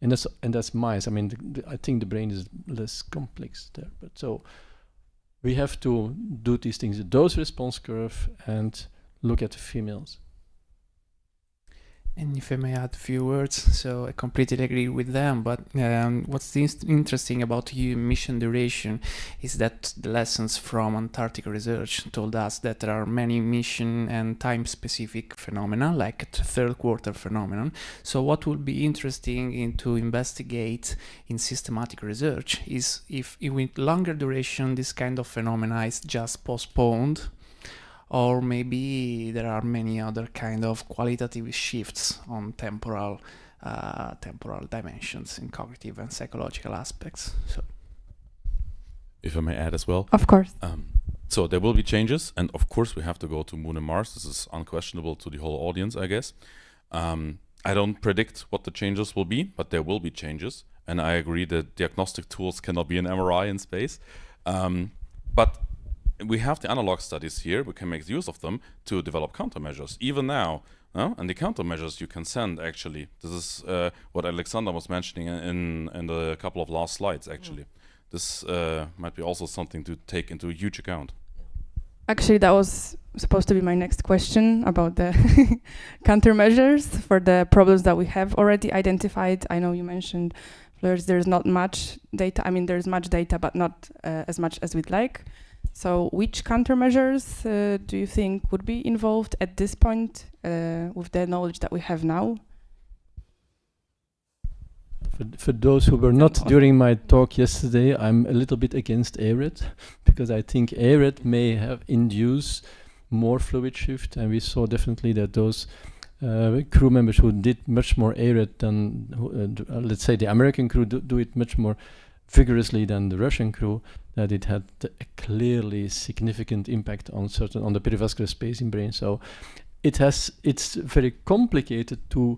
And that's mice. I mean, I think the brain is less complex there. But so we have to do these things: the dose-response curve, and look at the females. And if I may add a few words, so I completely agree with them, but what's interesting about mission duration is that the lessons from Antarctic research told us that there are many mission and time-specific phenomena, like the third quarter phenomenon. So what would be interesting to investigate in systematic research is if with longer duration this kind of phenomena is just postponed, or maybe there are many other kind of qualitative shifts on temporal dimensions in cognitive and psychological aspects. So, if I may add as well. Of course. So there will be changes, and of course we have to go to Moon and Mars. This is unquestionable to the whole audience, I guess. I don't predict what the changes will be, but there will be changes, and I agree that diagnostic tools cannot be an MRI in space. But we have the analog studies here. We can make use of them to develop countermeasures. Even now, and the countermeasures you can send, actually. This is what Alexander was mentioning in the couple of last slides, actually. This might be also something to take into huge account. Actually, that was supposed to be my next question about the countermeasures for the problems that we have already identified. I know you mentioned there's not much data. I mean, there's much data, but not as much as we'd like. So which countermeasures do you think would be involved at this point with the knowledge that we have now? For those who were not during my talk yesterday, I'm a little bit against EHRE because I think EHRE may have induced more fluid shift, and we saw definitely that those crew members who did much more EHRE than, let's say, the American crew do it much more vigorously than the Russian crew, that it had a clearly significant impact on the perivascular space in brain. So it's very complicated to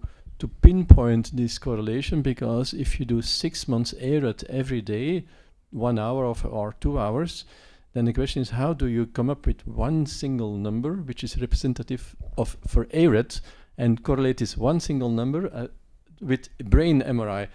pinpoint this correlation, because if you do 6 months EHRE every day, 1 hour or 2 hours, then the question is, how do you come up with one single number which is representative for EHRE and correlate this one single number with brain MRI,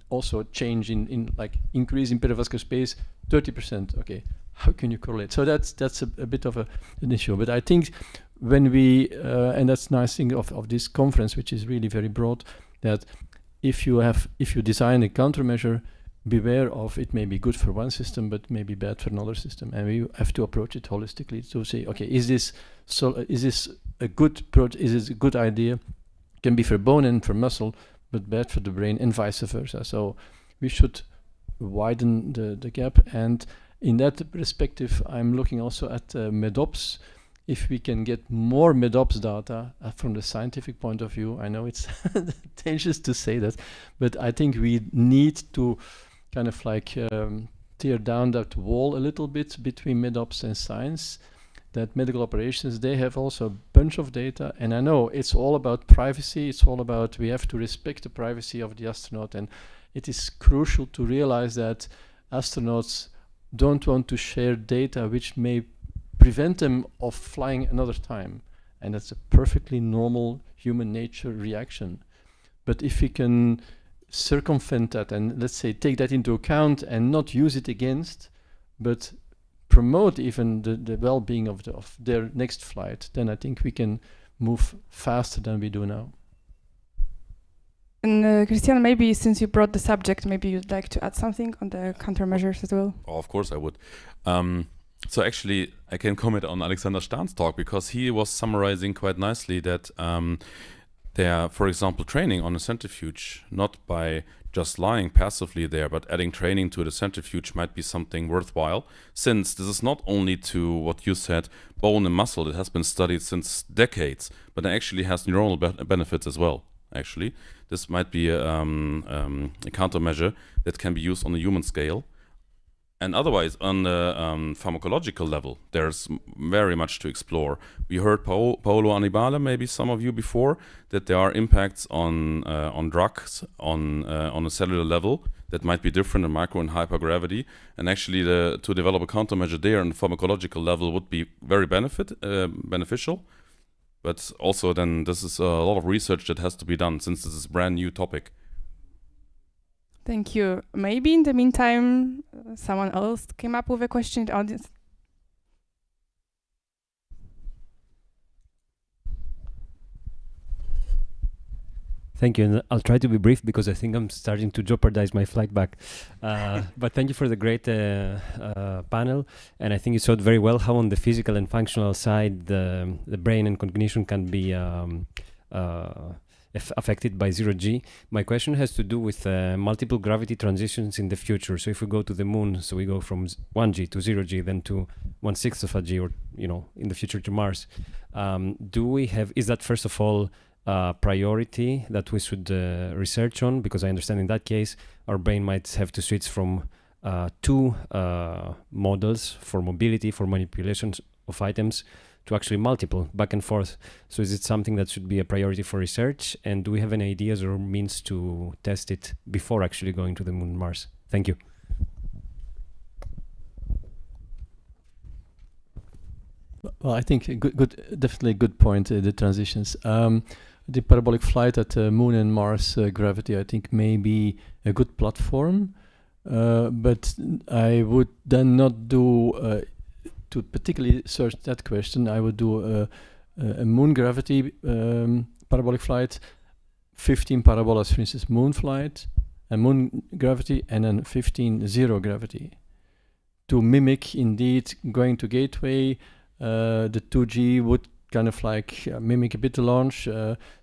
also change in like increase in perivascular space 30%. Okay, how can you correlate? So that's a bit of an issue. But I think when we and that's nice thing of this conference, which is really very broad, that if you design a countermeasure, beware of it may be good for one system but may be bad for another system, and we have to approach it holistically to say, okay, is this a good is this a good idea? Can be for bone and for muscle, but bad for the brain, and vice versa. So we should widen the gap, and in that perspective, I'm looking also at MEDOPS. If we can get more MEDOPS data from the scientific point of view, I know it's dangerous to say that, but I think we need to kind of like tear down that wall a little bit between MEDOPS and science. That medical operations, they have also a bunch of data, and I know it's all about privacy. It's all about, we have to respect the privacy of the astronaut, and it is crucial to realize that astronauts don't want to share data which may prevent them of flying another time, and that's a perfectly normal human nature reaction. But if we can circumvent that and, let's say, take that into account and not use it against, but promote even the well-being of their next flight, then I think we can move faster than we do now. And Christian, maybe since you brought the subject, maybe you'd like to add something on the countermeasures as well? Oh, of course I would. So actually, I can comment on Alexander Stahn's talk, because he was summarizing quite nicely that there, for example, training on a centrifuge, not by just lying passively there, but adding training to the centrifuge might be something worthwhile, since this is not only to what you said, bone and muscle. It has been studied since decades, but it actually has neuronal benefits as well. Actually, this might be a countermeasure that can be used on a human scale. And otherwise, on the pharmacological level, there's very much to explore. We heard Paolo Annibale, maybe some of you before, that there are impacts on drugs on a cellular level that might be different in micro and hypergravity. And actually, to develop a countermeasure there on the pharmacological level would be very beneficial. But also, then this is a lot of research that has to be done, since this is a brand new topic. Thank you. Maybe in the meantime, someone else came up with a question in the audience. Thank you, and I'll try to be brief because I think I'm starting to jeopardize my flight back. But thank you for the great panel, and I think you showed very well how on the physical and functional side the brain and cognition can be affected by 0G. My question has to do with multiple gravity transitions in the future. So if we go to the moon, so we go from 1G to 0G, then to 1/6 of a G, or in the future to Mars. Is that first of all priority that we should research on? Because I understand in that case our brain might have to switch from two models for mobility, for manipulations of items, to actually multiple back and forth. So is it something that should be a priority for research? And do we have any ideas or means to test it before actually going to the moon and Mars? Thank you. Well, I think definitely a good point, the transitions. The parabolic flight at Moon and Mars gravity, I think, may be a good platform, but I would then not do, to particularly search that question, I would do a Moon gravity parabolic flight, 15 parabolas, for instance, Moon flight, and Moon gravity, and then 15 zero gravity, to mimic indeed going to gateway. The 2G would kind of like mimic a bit the launch.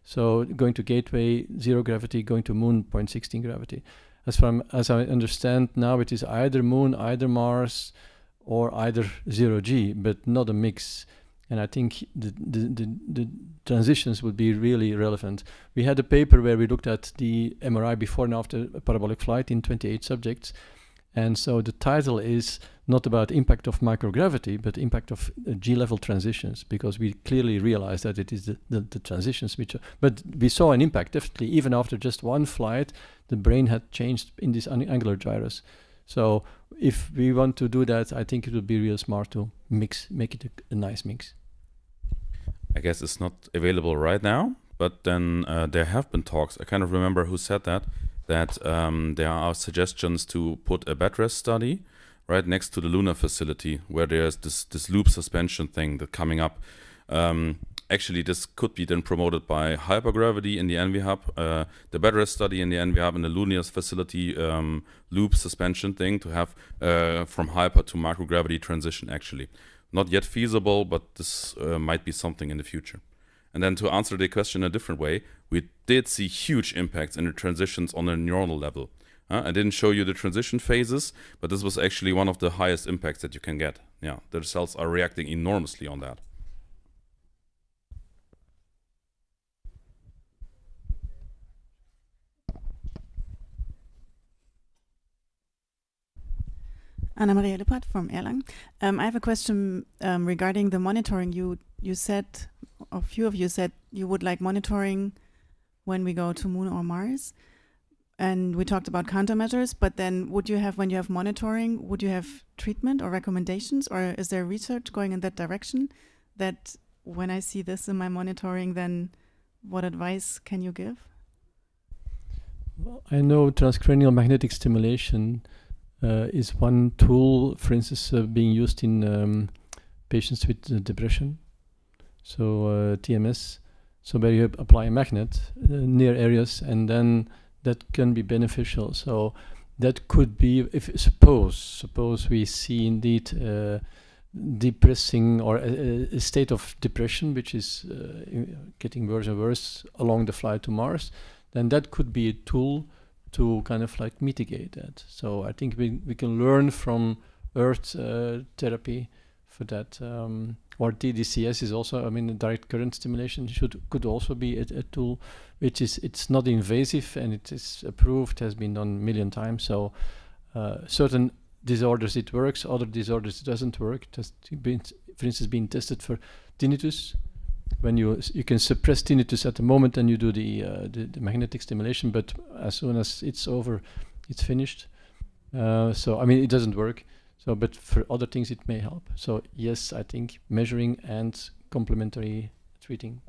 So going to gateway, zero gravity, going to Moon, 0.16 gravity. As I understand now, it is either Moon, either Mars, or either 0G, but not a mix. And I think the transitions would be really relevant. We had a paper where we looked at the MRI before and after a parabolic flight in 28 subjects. And so the title is not about impact of microgravity, but impact of G-level transitions, because we clearly realized that it is the transitions which are, but we saw an impact, definitely, even after just one flight, the brain had changed in this angular gyrus. So if we want to do that, I think it would be real smart to make it a nice mix. I guess it's not available right now, but then there have been talks. I kind of remember who said that there are suggestions to put a bed rest study right next to the lunar facility, where there's this loop suspension thing that's coming up. Actually, this could be then promoted by hypergravity in the NV hub, the bed rest study in the NV hub, and the lunar facility loop suspension thing to have from hyper to microgravity transition. Actually, not yet feasible, but this might be something in the future. And then to answer the question a different way, we did see huge impacts in the transitions on a neuronal level. I didn't show you the transition phases, but this was actually one of the highest impacts that you can get. Yeah, the cells are reacting enormously on that. Anna Maria Lippert from Erlangen. I have a question regarding the monitoring. You said, a few of you said you would like monitoring when we go to Moon or Mars. And we talked about countermeasures, but then would you have, when you have monitoring, would you have treatment or recommendations, or is there research going in that direction, that when I see this in my monitoring, then what advice can you give? Well, I know transcranial magnetic stimulation is one tool, for instance, being used in patients with depression, so TMS, so where you apply a magnet near areas, and then that can be beneficial. So that could be, if suppose we see indeed depressing or a state of depression which is getting worse and worse along the flight to Mars, then that could be a tool to kind of like mitigate that. So I think we can learn from Earth therapy for that. Or DDCS is also, I mean, direct current stimulation could also be a tool, which is, it's not invasive and it is approved, has been done a million times. So certain disorders it works, other disorders it doesn't work. It has been, for instance, been tested for tinnitus. When you can suppress tinnitus at the moment and you do the magnetic stimulation, but as soon as it's over, it's finished. So I mean, it doesn't work. So, but for other things it may help. So yes, I think measuring and complementary treating.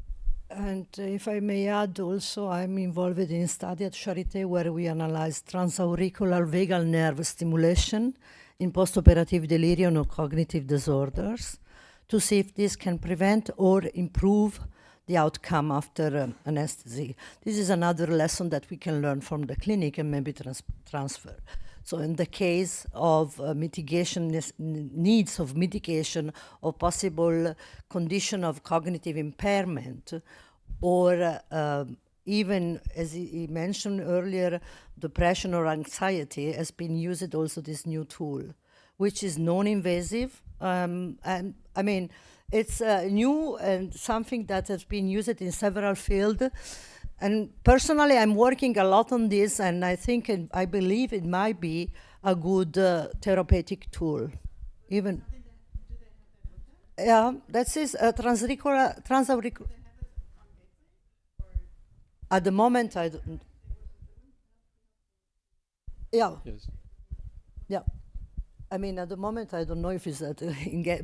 And if I may add also, I'm involved in a study at Charité where we analyze transauricular vagal nerve stimulation in postoperative delirium or cognitive disorders to see if this can prevent or improve the outcome after anesthesia. This is another lesson that we can learn from the clinic and maybe transfer. So in the case of mitigation, needs of mitigation of possible condition of cognitive impairment, or even, as he mentioned earlier, depression or anxiety, has been used also this new tool, which is non-invasive. And I mean, it's new and something that has been used in several fields. And personally, I'm working a lot on this, and I think and I believe it might be a good therapeutic tool. Even, yeah, that is transauricular. At the moment, I don't. Yeah. Yes. Yeah. I mean, at the moment, I don't know if it's that,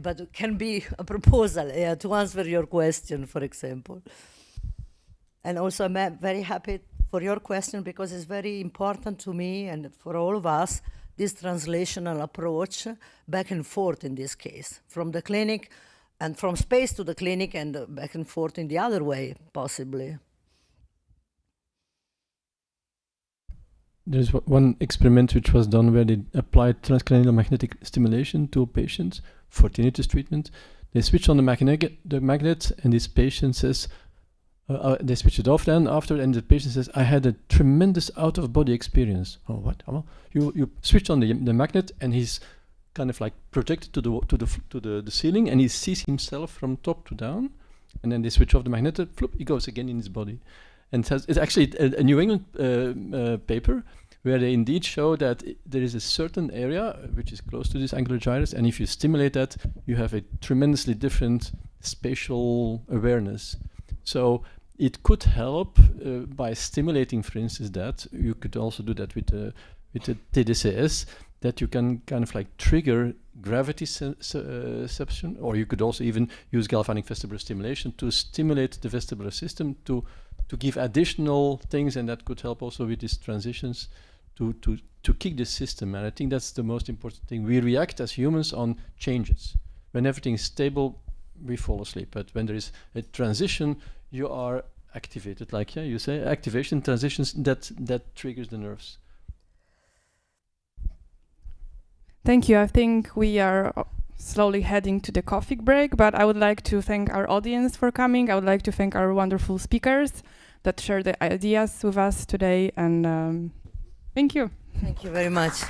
but it can be a proposal to answer your question, for example. And also, I'm very happy for your question because it's very important to me and for all of us, this translational approach back and forth in this case, from the clinic and from space to the clinic and back and forth in the other way, possibly. There's one experiment which was done where they applied transcranial magnetic stimulation to patients for tinnitus treatment. They switched on the magnet, and this patient says, they switch it off then after, and the patient says, I had a tremendous out-of-body experience. Oh, what? Oh, you switch on the magnet, and he's kind of like projected to the ceiling, and he sees himself from top to down, and then they switch off the magnet, flip, he goes again in his body. And it's actually a New England paper where they indeed show that there is a certain area which is close to this angular gyrus, and if you stimulate that, you have a tremendously different spatial awareness. So it could help by stimulating, for instance, that. You could also do that with the TDCS, that you can kind of like trigger gravity perception, or you could also even use galvanic vestibular stimulation to stimulate the vestibular system to give additional things, and that could help also with these transitions to kick the system. And I think that's the most important thing. We react as humans on changes. When everything is stable, we fall asleep. But when there is a transition, you are activated. Like you say, activation transitions, that triggers the nerves. Thank you. I think we are slowly heading to the coffee break, but I would like to thank our audience for coming. I would like to thank our wonderful speakers that shared the ideas with us today, and thank you. Thank you very much.